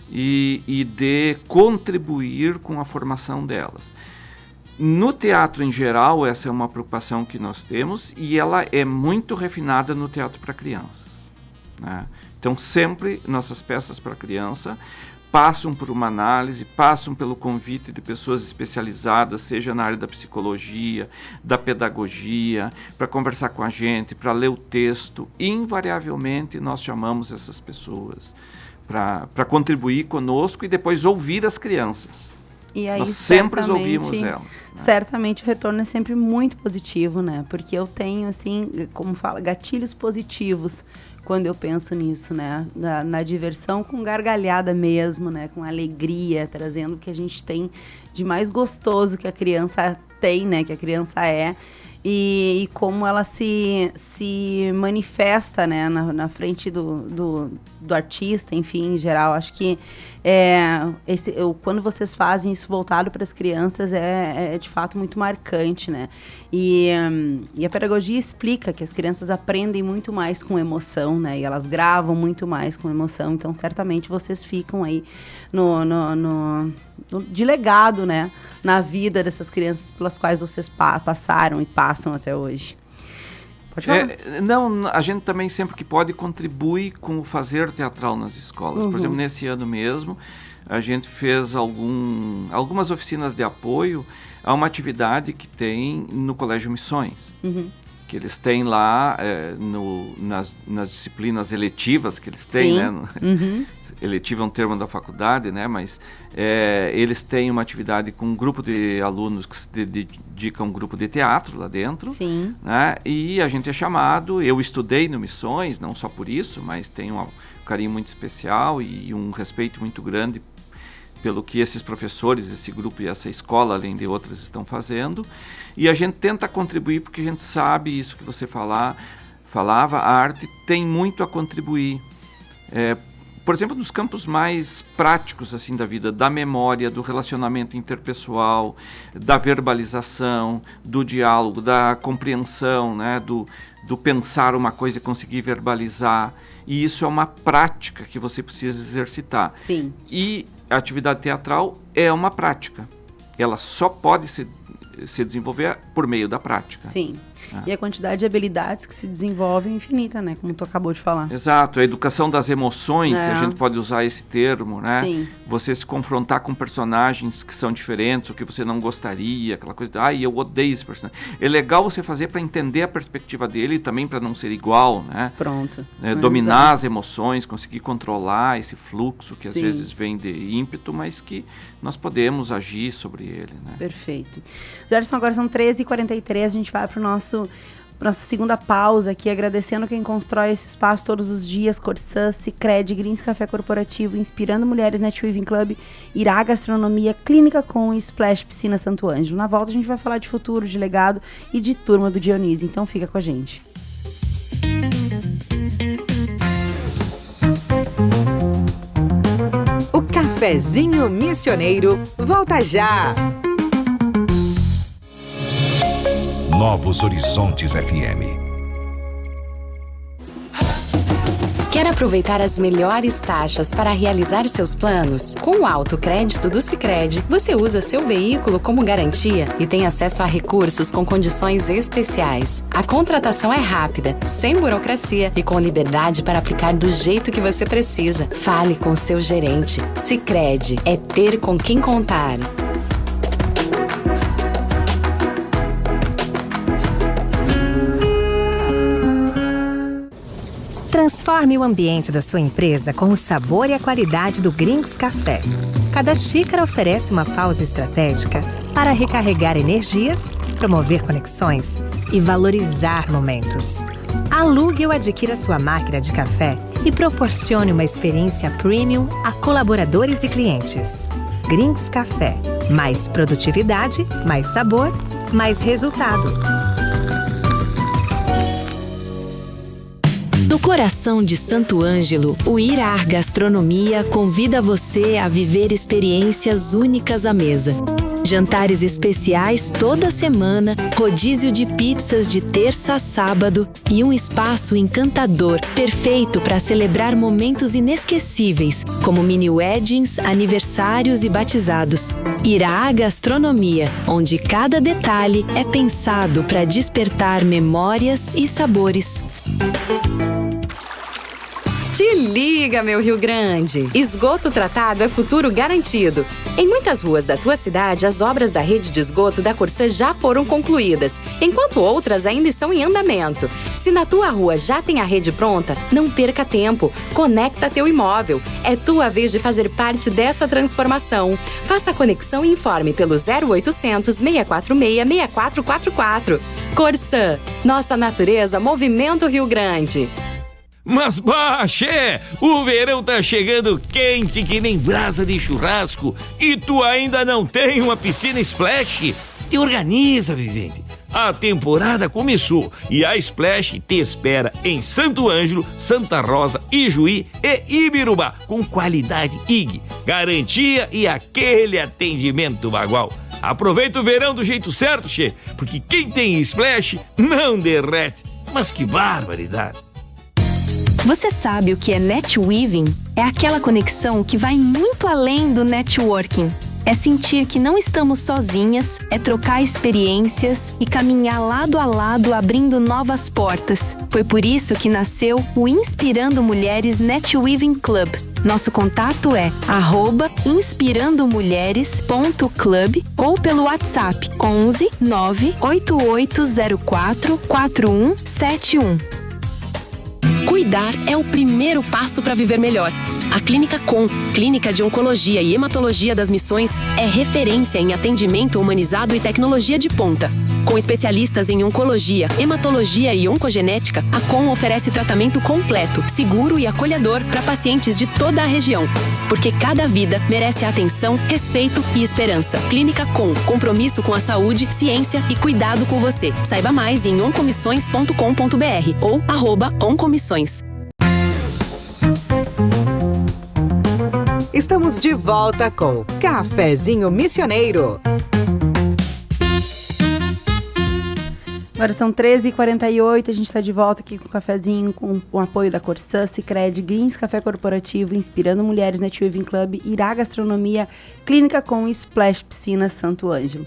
[SPEAKER 4] e de contribuir com a formação delas. No teatro em geral, essa é uma preocupação que nós temos, e ela é muito refinada no teatro para crianças, né? Então sempre nossas peças para criança passam por uma análise, passam pelo convite de pessoas especializadas, seja na área da psicologia, da pedagogia, para conversar com a gente, para ler o texto. Invariavelmente nós chamamos essas pessoas para contribuir conosco e depois ouvir as crianças.
[SPEAKER 3] E aí,
[SPEAKER 4] nós sempre ouvimos elas. Né?
[SPEAKER 3] Certamente o retorno é sempre muito positivo, né? Porque eu tenho, assim, como fala, gatilhos positivos quando eu penso nisso, né? Na diversão com gargalhada mesmo, né? Com alegria, trazendo o que a gente tem de mais gostoso que a criança tem, né? Que a criança é. E como ela se manifesta, né, na frente do artista, enfim, em geral. Acho que quando vocês fazem isso voltado para as crianças é de fato muito marcante, né? E a pedagogia explica que as crianças aprendem muito mais com emoção, né? E elas gravam muito mais com emoção. Então, certamente, vocês ficam aí de legado, né? Na vida dessas crianças pelas quais vocês passaram e passam até hoje. Pode falar?
[SPEAKER 4] Não, a gente também sempre que pode contribui com o fazer teatral nas escolas. Por exemplo, nesse ano mesmo, a gente fez algumas oficinas de apoio a uma atividade que tem no Colégio Missões. Que eles têm lá nas disciplinas eletivas que eles têm, né? Eletivo é um termo da faculdade, né? Mas eles têm uma atividade com um grupo de alunos que se dedicam a um grupo de teatro lá dentro.
[SPEAKER 3] Sim.
[SPEAKER 4] Né? E a gente é chamado, eu estudei no Missões, não só por isso, mas tenho um carinho muito especial e um respeito muito grande pelo que esses professores, esse grupo e essa escola, além de outras, estão fazendo. E a gente tenta contribuir porque a gente sabe isso que você falava, a arte tem muito a contribuir. Por exemplo, nos campos mais práticos assim da vida, da memória, do relacionamento interpessoal, da verbalização, do diálogo, da compreensão, né, do pensar uma coisa e conseguir verbalizar. E isso é uma prática que você precisa exercitar.
[SPEAKER 3] Sim.
[SPEAKER 4] E a atividade teatral é uma prática. Ela só pode se desenvolver por meio da prática.
[SPEAKER 3] Sim. E a quantidade de habilidades que se desenvolve é infinita, né? Como tu acabou de falar.
[SPEAKER 4] Exato. A educação das emoções, a gente pode usar esse termo, né?
[SPEAKER 3] Sim.
[SPEAKER 4] Você se confrontar com personagens que são diferentes, ou que você não gostaria, aquela coisa de, eu odeio esse personagem. É legal você fazer para entender a perspectiva dele e também para não ser igual, né?
[SPEAKER 3] Pronto.
[SPEAKER 4] Dominar as emoções, conseguir controlar esse fluxo que às
[SPEAKER 3] Sim.
[SPEAKER 4] vezes vem de ímpeto, mas que nós podemos agir sobre ele, né?
[SPEAKER 3] Perfeito. Gerson, agora são 13h43, a gente vai para nossa segunda pausa aqui, agradecendo quem constrói esse espaço todos os dias, Corsã, Sicredi, Greens Café Corporativo, Inspirando Mulheres Net Weaving Club, Irá Gastronomia, Clínica Com e Splash Piscina Santo Ângelo. Na volta a gente vai falar de futuro, de legado e de turma do Dionísio, então fica com a gente.
[SPEAKER 2] O Cafezinho Missioneiro volta já!
[SPEAKER 1] Novos Horizontes FM.
[SPEAKER 5] Quer aproveitar as melhores taxas para realizar seus planos? Com o autocrédito do Sicredi, você usa seu veículo como garantia e tem acesso a recursos com condições especiais. A contratação é rápida, sem burocracia e com liberdade para aplicar do jeito que você precisa. Fale com seu gerente. Sicredi é ter com quem contar.
[SPEAKER 10] Transforme o ambiente da sua empresa com o sabor e a qualidade do Greens Café. Cada xícara oferece uma pausa estratégica para recarregar energias, promover conexões e valorizar momentos. Alugue ou adquira sua máquina de café e proporcione uma experiência premium a colaboradores e clientes. Greens Café. Mais produtividade, mais sabor, mais resultado.
[SPEAKER 7] No coração de Santo Ângelo, o Irá Gastronomia convida você a viver experiências únicas à mesa. Jantares especiais toda semana, rodízio de pizzas de terça a sábado e um espaço encantador, perfeito para celebrar momentos inesquecíveis, como mini weddings, aniversários e batizados. Irá Gastronomia, onde cada detalhe é pensado para despertar memórias e sabores.
[SPEAKER 5] Te liga, meu Rio Grande! Esgoto tratado é futuro garantido. Em muitas ruas da tua cidade, as obras da rede de esgoto da Corsã já foram concluídas, enquanto outras ainda estão em andamento. Se na tua rua já tem a rede pronta, não perca tempo. Conecta teu imóvel. É tua vez de fazer parte dessa transformação. Faça a conexão e informe pelo 0800 646 6444. Corsã, nossa natureza, movimento Rio Grande.
[SPEAKER 8] Mas Baxé, o verão tá chegando quente que nem brasa de churrasco e tu ainda não tem uma piscina Splash? Te organiza, vivente. A temporada começou e a Splash te espera em Santo Ângelo, Santa Rosa, Ijuí e Ibirubá, com qualidade IG, garantia e aquele atendimento bagual. Aproveita o verão do jeito certo, che, porque quem tem Splash não derrete. Mas que barbaridade!
[SPEAKER 9] Você sabe o que é netweaving? É aquela conexão que vai muito além do networking. É sentir que não estamos sozinhas, é trocar experiências e caminhar lado a lado abrindo novas portas. Foi por isso que nasceu o Inspirando Mulheres Netweaving Club. Nosso contato é @inspirandomulheres.club ou pelo WhatsApp 11 98804 4171.
[SPEAKER 7] Cuidar é o primeiro passo para viver melhor. A Clínica Com, Clínica de Oncologia e Hematologia das Missões, é referência em atendimento humanizado e tecnologia de ponta. Com especialistas em oncologia, hematologia e oncogenética, a Com oferece tratamento completo, seguro e acolhedor para pacientes de toda a região. Porque cada vida merece atenção, respeito e esperança. Clínica Com, compromisso com a saúde, ciência e cuidado com você. Saiba mais em oncomissões.com.br ou @oncomissões.
[SPEAKER 2] Estamos de volta com Cafezinho Missioneiro.
[SPEAKER 3] Agora são 13h48, a gente está de volta aqui com o cafezinho, com o apoio da Corsã, Sicredi, Greens Café Corporativo, Inspirando Mulheres Netweaving Club, Irá Gastronomia, Clínica Com e Splash Piscina Santo Ângelo.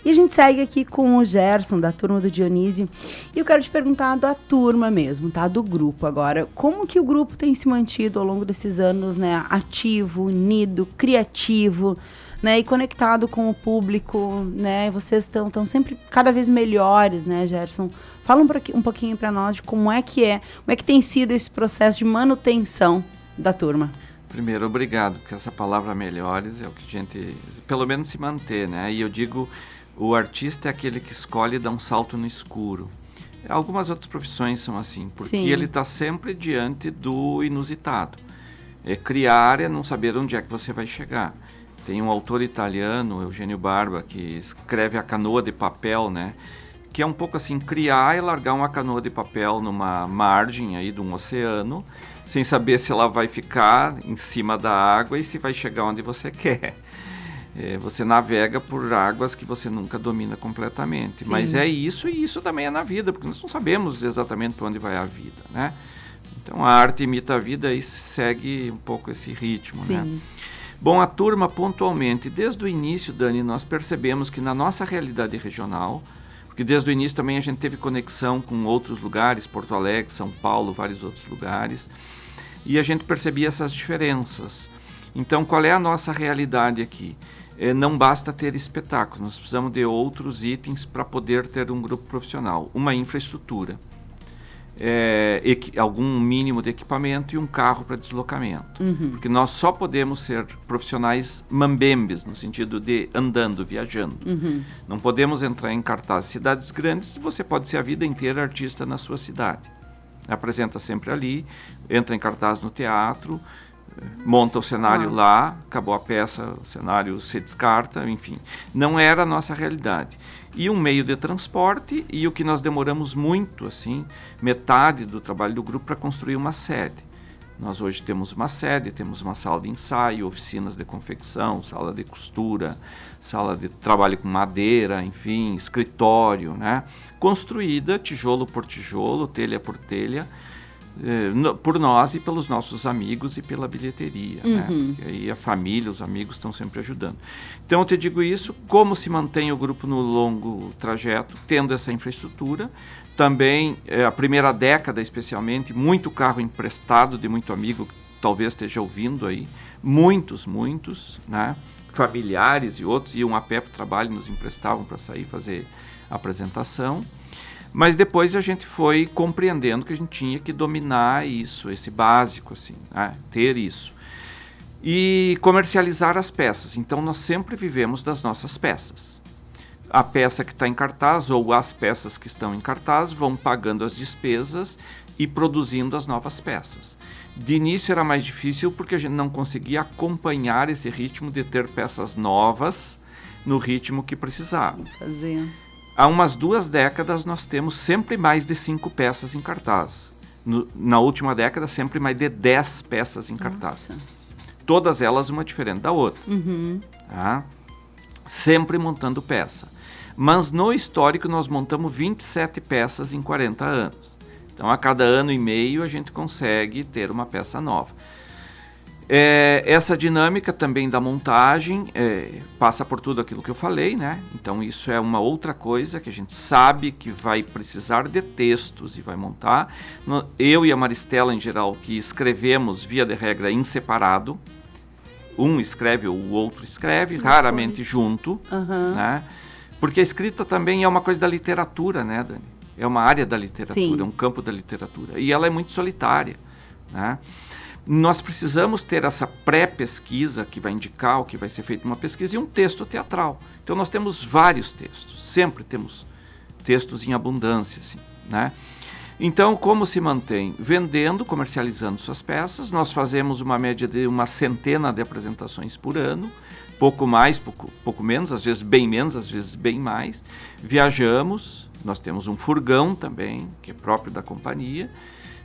[SPEAKER 3] E a gente segue aqui com o Gerson, da turma do Dionísio, e eu quero te perguntar da turma mesmo, tá? Do grupo agora. Como que o grupo tem se mantido ao longo desses anos, né? Ativo, unido, criativo, né, e conectado com o público, né? Vocês estão sempre cada vez melhores, né, Gerson? Fala um pouquinho para nós de como é que tem sido esse processo de manutenção da turma.
[SPEAKER 4] Primeiro, obrigado, porque essa palavra melhores é o que a gente, pelo menos, se manter, né? E eu digo, o artista é aquele que escolhe dar um salto no escuro. Algumas outras profissões são assim, porque
[SPEAKER 3] Sim.
[SPEAKER 4] ele está sempre diante do inusitado. Criar é não saber onde é que você vai chegar. Tem um autor italiano, Eugênio Barba, que escreve A Canoa de Papel, né? Que é um pouco assim, criar e largar uma canoa de papel numa margem aí de um oceano, sem saber se ela vai ficar em cima da água e se vai chegar onde você quer. Você navega por águas que você nunca domina completamente. Sim. Mas é isso, e isso também é na vida, porque nós não sabemos exatamente para onde vai a vida, né? Então a arte imita a vida e segue um pouco esse ritmo,
[SPEAKER 3] Sim.
[SPEAKER 4] né? Bom, a turma pontualmente, desde o início, Dani, nós percebemos que na nossa realidade regional, porque desde o início também a gente teve conexão com outros lugares, Porto Alegre, São Paulo, vários outros lugares, e a gente percebia essas diferenças. Então, qual é a nossa realidade aqui? Não basta ter espetáculos, nós precisamos de outros itens para poder ter um grupo profissional, uma infraestrutura. Algum mínimo de equipamento e um carro para deslocamento. Uhum. Porque nós só podemos ser profissionais mambembes, no sentido de andando, viajando. Uhum. Não podemos entrar em cartaz. Cidades grandes, você pode ser a vida inteira artista na sua cidade. Apresenta sempre ali, entra em cartaz no teatro, monta o cenário lá, acabou a peça, o cenário se descarta, enfim. Não era a nossa realidade. E um meio de transporte, e o que nós demoramos muito, assim, metade do trabalho do grupo para construir uma sede. Nós hoje temos uma sede, temos uma sala de ensaio, oficinas de confecção, sala de costura, sala de trabalho com madeira, enfim, escritório, né? Construída tijolo por tijolo, telha por telha, por nós e pelos nossos amigos e pela bilheteria, né? Porque aí a família, os amigos estão sempre ajudando. Então eu te digo isso, como se mantém o grupo no longo trajeto, tendo essa infraestrutura. Também, a primeira década especialmente, muito carro emprestado de muito amigo, que talvez esteja ouvindo aí, muitos, né? Familiares e outros iam a pé para o trabalho, nos emprestavam para sair fazer a apresentação. Mas depois a gente foi compreendendo que a gente tinha que dominar isso, esse básico, assim, né? Ter isso. E comercializar as peças. Então nós sempre vivemos das nossas peças. A peça que está em cartaz ou as peças que estão em cartaz vão pagando as despesas e produzindo as novas peças. De início era mais difícil porque a gente não conseguia acompanhar esse ritmo de ter peças novas no ritmo que precisava. Há umas 2 décadas nós temos sempre mais de 5 peças em cartaz. Na última década, sempre mais de 10 peças em cartaz. Nossa. Todas elas uma diferente da outra. Tá? Sempre montando peça. Mas no histórico nós montamos 27 peças em 40 anos. Então a cada ano e meio a gente consegue ter uma peça nova. Essa dinâmica também da montagem passa por tudo aquilo que eu falei, né? Então isso é uma outra coisa que a gente sabe que vai precisar de textos e vai montar. Eu e a Maristela, em geral, que escrevemos, via de regra, em separado. Um escreve, o outro escreve, raramente junto, né? Porque a escrita também é uma coisa da literatura, né, Dani? É uma área da literatura, Sim. É um campo da literatura. E ela é muito solitária, né? Nós precisamos ter essa pré-pesquisa que vai indicar o que vai ser feito uma pesquisa e um texto teatral. Então nós temos vários textos, sempre temos textos em abundância, assim, né? Então, como se mantém? Vendendo, comercializando suas peças. Nós fazemos uma média de uma centena de apresentações por ano, pouco mais, pouco menos, às vezes bem menos, às vezes bem mais. Viajamos, nós temos um furgão também, que é próprio da companhia,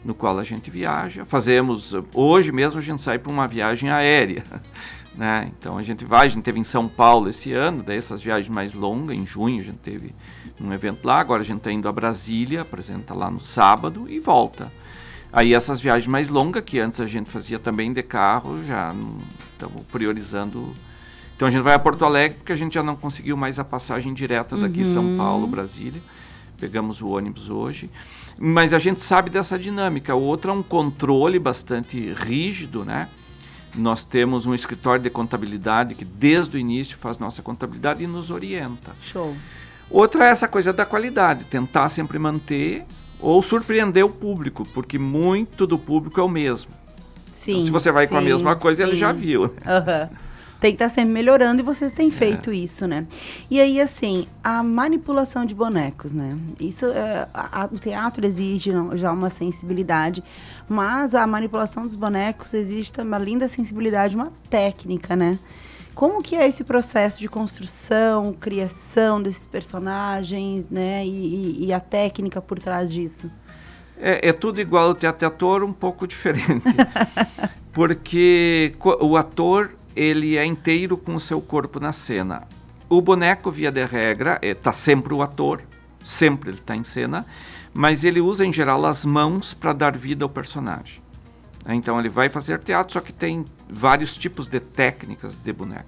[SPEAKER 4] no qual a gente viaja. Fazemos, hoje mesmo a gente sai para uma viagem aérea, né? Então a gente teve em São Paulo esse ano, daí essas viagens mais longas, em junho a gente teve um evento lá, agora a gente está indo a Brasília, apresenta lá no sábado e volta. Aí essas viagens mais longas, que antes a gente fazia também de carro, já estamos priorizando. Então a gente vai a Porto Alegre porque a gente já não conseguiu mais a passagem direta daqui São Paulo, Brasília. Pegamos o ônibus hoje. Mas a gente sabe dessa dinâmica. O outro é um controle bastante rígido, né? Nós temos um escritório de contabilidade que desde o início faz nossa contabilidade e nos orienta.
[SPEAKER 3] Show.
[SPEAKER 4] Outra é essa coisa da qualidade, tentar sempre manter ou surpreender o público, porque muito do público é o mesmo.
[SPEAKER 3] Sim,
[SPEAKER 4] então, se você vai com a mesma coisa, ele já viu. Né?
[SPEAKER 3] Tem que estar sempre melhorando e vocês têm feito isso, né? E aí, assim, a manipulação de bonecos, né? Isso, o teatro exige já uma sensibilidade, mas a manipulação dos bonecos exige também, além da sensibilidade, uma técnica, né? Como que é esse processo de construção, criação desses personagens, né? E a técnica por trás disso?
[SPEAKER 4] É tudo igual ao teatro, um pouco diferente. Porque o ator, ele é inteiro com o seu corpo na cena. O boneco, via de regra, está sempre o ator, sempre ele está em cena, mas ele usa, em geral, as mãos para dar vida ao personagem. Então ele vai fazer teatro, só que tem vários tipos de técnicas de boneco.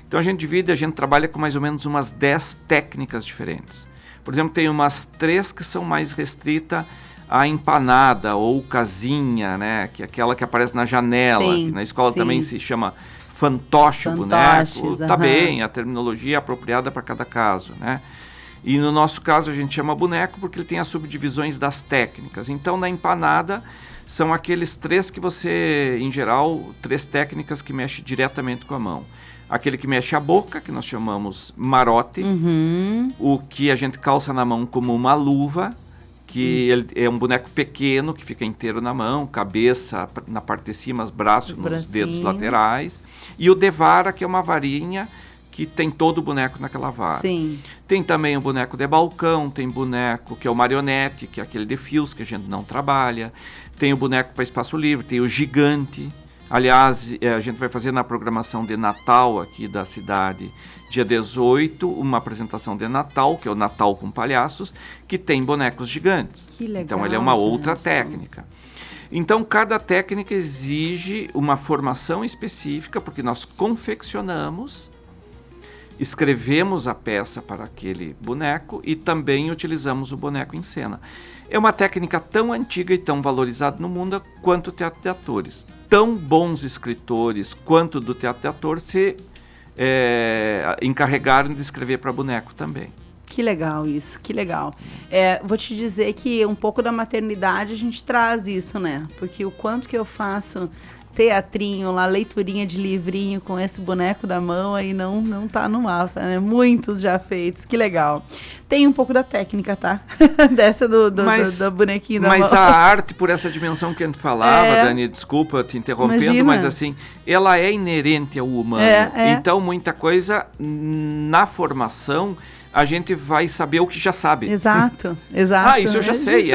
[SPEAKER 4] Então a gente trabalha com mais ou menos umas 10 técnicas diferentes. Por exemplo, tem umas 3 que são mais restritas à empanada ou casinha, né? Que é aquela que aparece na janela,
[SPEAKER 3] Sim,
[SPEAKER 4] que na escola
[SPEAKER 3] sim.
[SPEAKER 4] também se chama fantoche o boneco. Tá bem, a terminologia é apropriada para cada caso, né? E no nosso caso a gente chama boneco porque ele tem as subdivisões das técnicas. Então na empanada são aqueles 3 que você, em geral, 3 técnicas que mexem diretamente com a mão. Aquele que mexe a boca, que nós chamamos marote, o que a gente calça na mão como uma luva, que ele é um boneco pequeno, que fica inteiro na mão, cabeça na parte de cima, os braços nos dedos laterais, e o devara, que é uma varinha que tem todo o boneco naquela vara.
[SPEAKER 3] Sim.
[SPEAKER 4] Tem também o boneco de balcão, tem boneco que é o marionete, que é aquele de fios que a gente não trabalha, tem o boneco para espaço livre, tem o gigante. Aliás, a gente vai fazer na programação de Natal aqui da cidade, dia 18, uma apresentação de Natal, que é o Natal com Palhaços, que tem bonecos gigantes.
[SPEAKER 3] Que legal,
[SPEAKER 4] então ele é uma outra técnica. Então, cada técnica exige uma formação específica, porque nós confeccionamos, escrevemos a peça para aquele boneco e também utilizamos o boneco em cena. É uma técnica tão antiga e tão valorizada no mundo quanto o teatro de atores. Tão bons escritores quanto do teatro de ator se encarregaram de escrever para boneco também.
[SPEAKER 3] Que legal isso, que legal. Vou te dizer que um pouco da maternidade a gente traz isso, né? Porque o quanto que eu faço teatrinho lá, leiturinha de livrinho com esse boneco da mão aí não tá no mapa, né? Muitos já feitos, que legal. Tem um pouco da técnica, tá? Dessa do bonequinho da mão.
[SPEAKER 4] Mas a arte, por essa dimensão que a gente falava, Dani, desculpa te interrompendo, imagina. Mas assim, ela é inerente ao humano. Então, muita coisa na formação a gente vai saber o que já sabe.
[SPEAKER 3] Exato.
[SPEAKER 4] Isso eu já sei,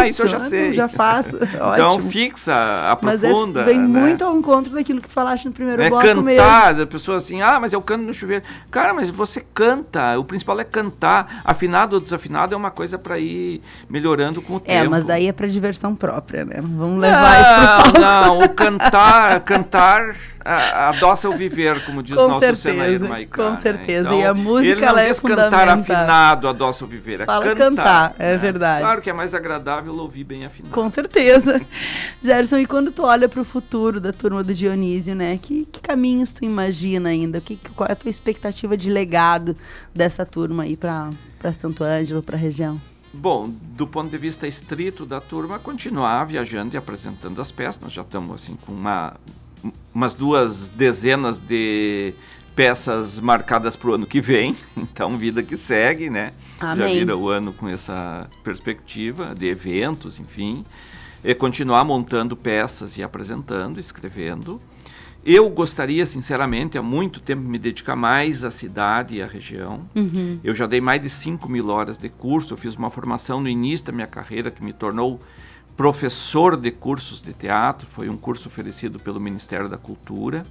[SPEAKER 4] isso eu já sei.
[SPEAKER 3] Eu já faço,
[SPEAKER 4] então fixa, aprofunda.
[SPEAKER 3] Mas vem muito ao encontro daquilo que tu falaste no primeiro bloco
[SPEAKER 4] cantar,
[SPEAKER 3] mesmo.
[SPEAKER 4] a pessoa assim, mas eu canto no chuveiro. Cara, mas você canta, o principal é cantar. Afinado ou desafinado é uma coisa para ir melhorando com o tempo.
[SPEAKER 3] Mas daí é para diversão própria, né? Vamos levar isso pro palco.
[SPEAKER 4] Não, o cantar adoça o viver, como diz nosso Senair Maicá.
[SPEAKER 3] Com certeza,
[SPEAKER 4] né? Então,
[SPEAKER 3] e a música ela é fundamental.
[SPEAKER 4] Cantar afinado adoça o viver,
[SPEAKER 3] Fala cantar, é
[SPEAKER 4] né?
[SPEAKER 3] verdade.
[SPEAKER 4] Claro que é mais agradável ouvir bem afinado.
[SPEAKER 3] Com certeza. Gerson, e quando tu olha para o futuro da turma do Dionísio, né? Que caminhos tu imagina ainda? Qual é a tua expectativa de legado dessa turma aí para Santo Ângelo, para a região?
[SPEAKER 4] Bom, do ponto de vista estrito da turma, continuar viajando e apresentando as peças. Nós já estamos assim com umas 2 dezenas de peças marcadas para o ano que vem, então vida que segue, né?
[SPEAKER 3] Amém.
[SPEAKER 4] Já vira o ano com essa perspectiva de eventos, enfim, e continuar montando peças e apresentando, escrevendo. Eu gostaria, sinceramente, há muito tempo me dedicar mais à cidade e à região.
[SPEAKER 3] Uhum.
[SPEAKER 4] Eu já dei mais de 5.000 horas de curso, eu fiz uma formação no início da minha carreira que me tornou professor de cursos de teatro, foi um curso oferecido pelo Ministério da Cultura,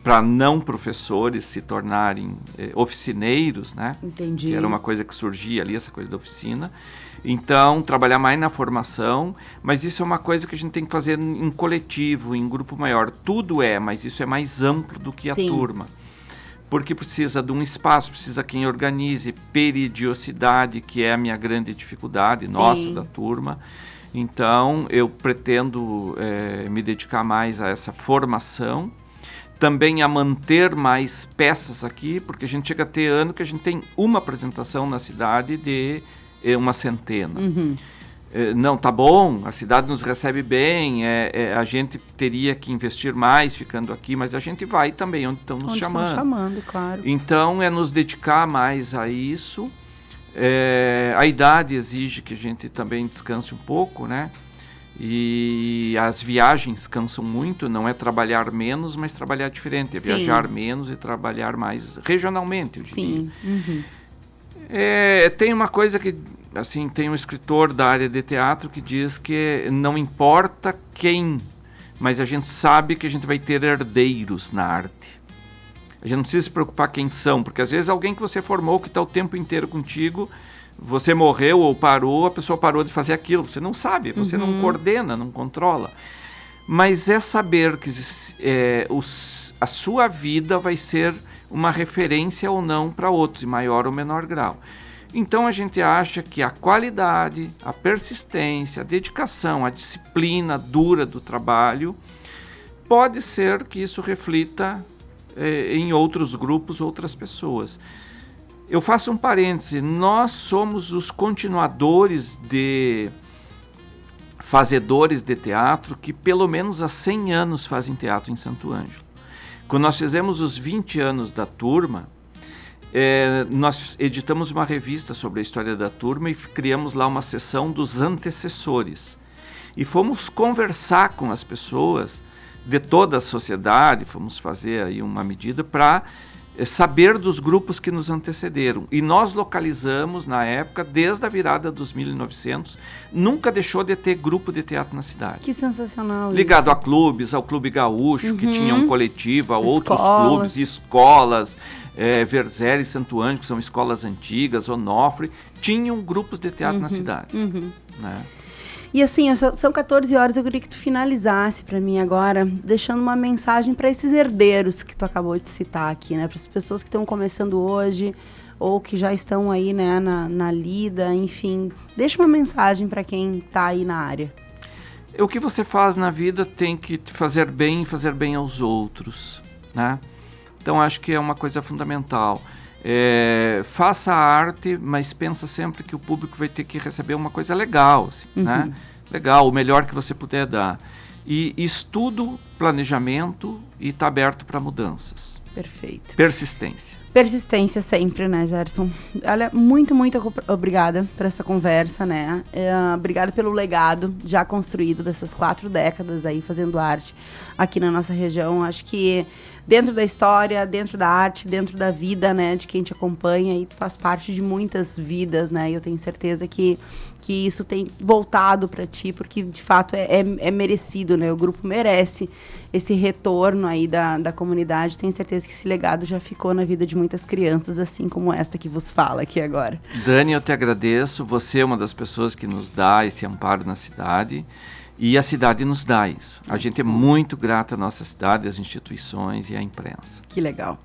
[SPEAKER 4] para não professores se tornarem oficineiros, né?
[SPEAKER 3] Entendi.
[SPEAKER 4] Que era uma coisa que surgia ali, essa coisa da oficina. Então, trabalhar mais na formação, mas isso é uma coisa que a gente tem que fazer em coletivo, em grupo maior. Tudo mas isso é mais amplo do que a turma. Porque precisa de um espaço, precisa quem organize, periodicidade, que é a minha grande dificuldade, nossa, da turma. Então, eu pretendo me dedicar mais a essa formação, também a manter mais peças aqui, porque a gente chega a ter ano que a gente tem uma apresentação na cidade de uma centena.
[SPEAKER 3] Uhum.
[SPEAKER 4] Não, tá bom, a cidade nos recebe bem, a gente teria que investir mais ficando aqui, mas a gente vai também onde estão nos chamando.
[SPEAKER 3] Estão chamando, claro.
[SPEAKER 4] Então, é nos dedicar mais a isso. A idade exige que a gente também descanse um pouco, né? E as viagens cansam muito, não é trabalhar menos, mas trabalhar diferente, é viajar menos e trabalhar mais regionalmente, eu diria.
[SPEAKER 3] Sim. Uhum.
[SPEAKER 4] Tem uma coisa que, assim, tem um escritor da área de teatro que diz que não importa quem, mas a gente sabe que a gente vai ter herdeiros na arte. A gente não precisa se preocupar quem são, porque às vezes alguém que você formou, que está o tempo inteiro contigo, você morreu ou parou, a pessoa parou de fazer aquilo, você não sabe, você não coordena, não controla. Mas é saber que a sua vida vai ser uma referência ou não para outros, em maior ou menor grau. Então a gente acha que a qualidade, a persistência, a dedicação, a disciplina dura do trabalho, pode ser que isso reflita em outros grupos, outras pessoas. Eu faço um parêntese, nós somos os continuadores fazedores de teatro que pelo menos há 100 anos fazem teatro em Santo Ângelo. Quando nós fizemos os 20 anos da turma, nós editamos uma revista sobre a história da turma e criamos lá uma seção dos antecessores. E fomos conversar com as pessoas de toda a sociedade, fomos fazer aí uma medida para saber dos grupos que nos antecederam. E nós localizamos, na época, desde a virada dos 1900, nunca deixou de ter grupo de teatro na cidade.
[SPEAKER 3] Que sensacional.
[SPEAKER 4] Ligado a clubes, ao Clube Gaúcho, que tinha um coletivo, a outros clubes e escolas, Verzera e Santo Ângelo, que são escolas antigas, Onofre, tinham grupos de teatro na cidade. Né?
[SPEAKER 3] E assim, são 14 horas, eu queria que tu finalizasse para mim agora, deixando uma mensagem para esses herdeiros que tu acabou de citar aqui, né? Para as pessoas que estão começando hoje ou que já estão aí, né, na lida, enfim. Deixa uma mensagem para quem está aí na área.
[SPEAKER 4] O que você faz na vida tem que te fazer bem e fazer bem aos outros, né? Então, acho que é uma coisa fundamental. Faça a arte, mas pensa sempre que o público vai ter que receber uma coisa legal, assim, né? Legal, o melhor que você puder dar. E estudo, planejamento e está aberto para mudanças.
[SPEAKER 3] Perfeito.
[SPEAKER 4] Persistência.
[SPEAKER 3] Persistência sempre, né, Gerson? Olha, muito, muito obrigada por essa conversa, né? Obrigada pelo legado já construído dessas 4 décadas aí fazendo arte aqui na nossa região. Acho que dentro da história, dentro da arte, dentro da vida, né, de quem te acompanha, e tu faz parte de muitas vidas, né? E eu tenho certeza que isso tem voltado para ti, porque de fato é merecido, né? O grupo merece esse retorno aí da comunidade. Tenho certeza que esse legado já ficou na vida de muitas crianças, assim como esta que vos fala aqui agora.
[SPEAKER 4] Dani, eu te agradeço. Você é uma das pessoas que nos dá esse amparo na cidade. E a cidade nos dá isso. A gente é muito grata à nossa cidade, às instituições e à imprensa.
[SPEAKER 3] Que legal.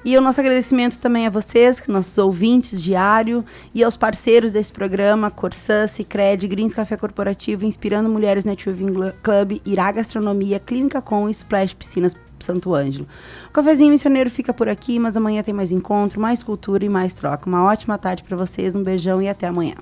[SPEAKER 3] E o nosso agradecimento também a vocês, nossos ouvintes diário, e aos parceiros desse programa, Corsã, Sicredi, Greens Café Corporativo, Inspirando Mulheres Netweaving Club, Irá Gastronomia, Clínica Com e Splash Piscinas Santo Ângelo. O Cafezinho Missioneiro fica por aqui, mas amanhã tem mais encontro, mais cultura e mais troca. Uma ótima tarde para vocês, um beijão e até amanhã.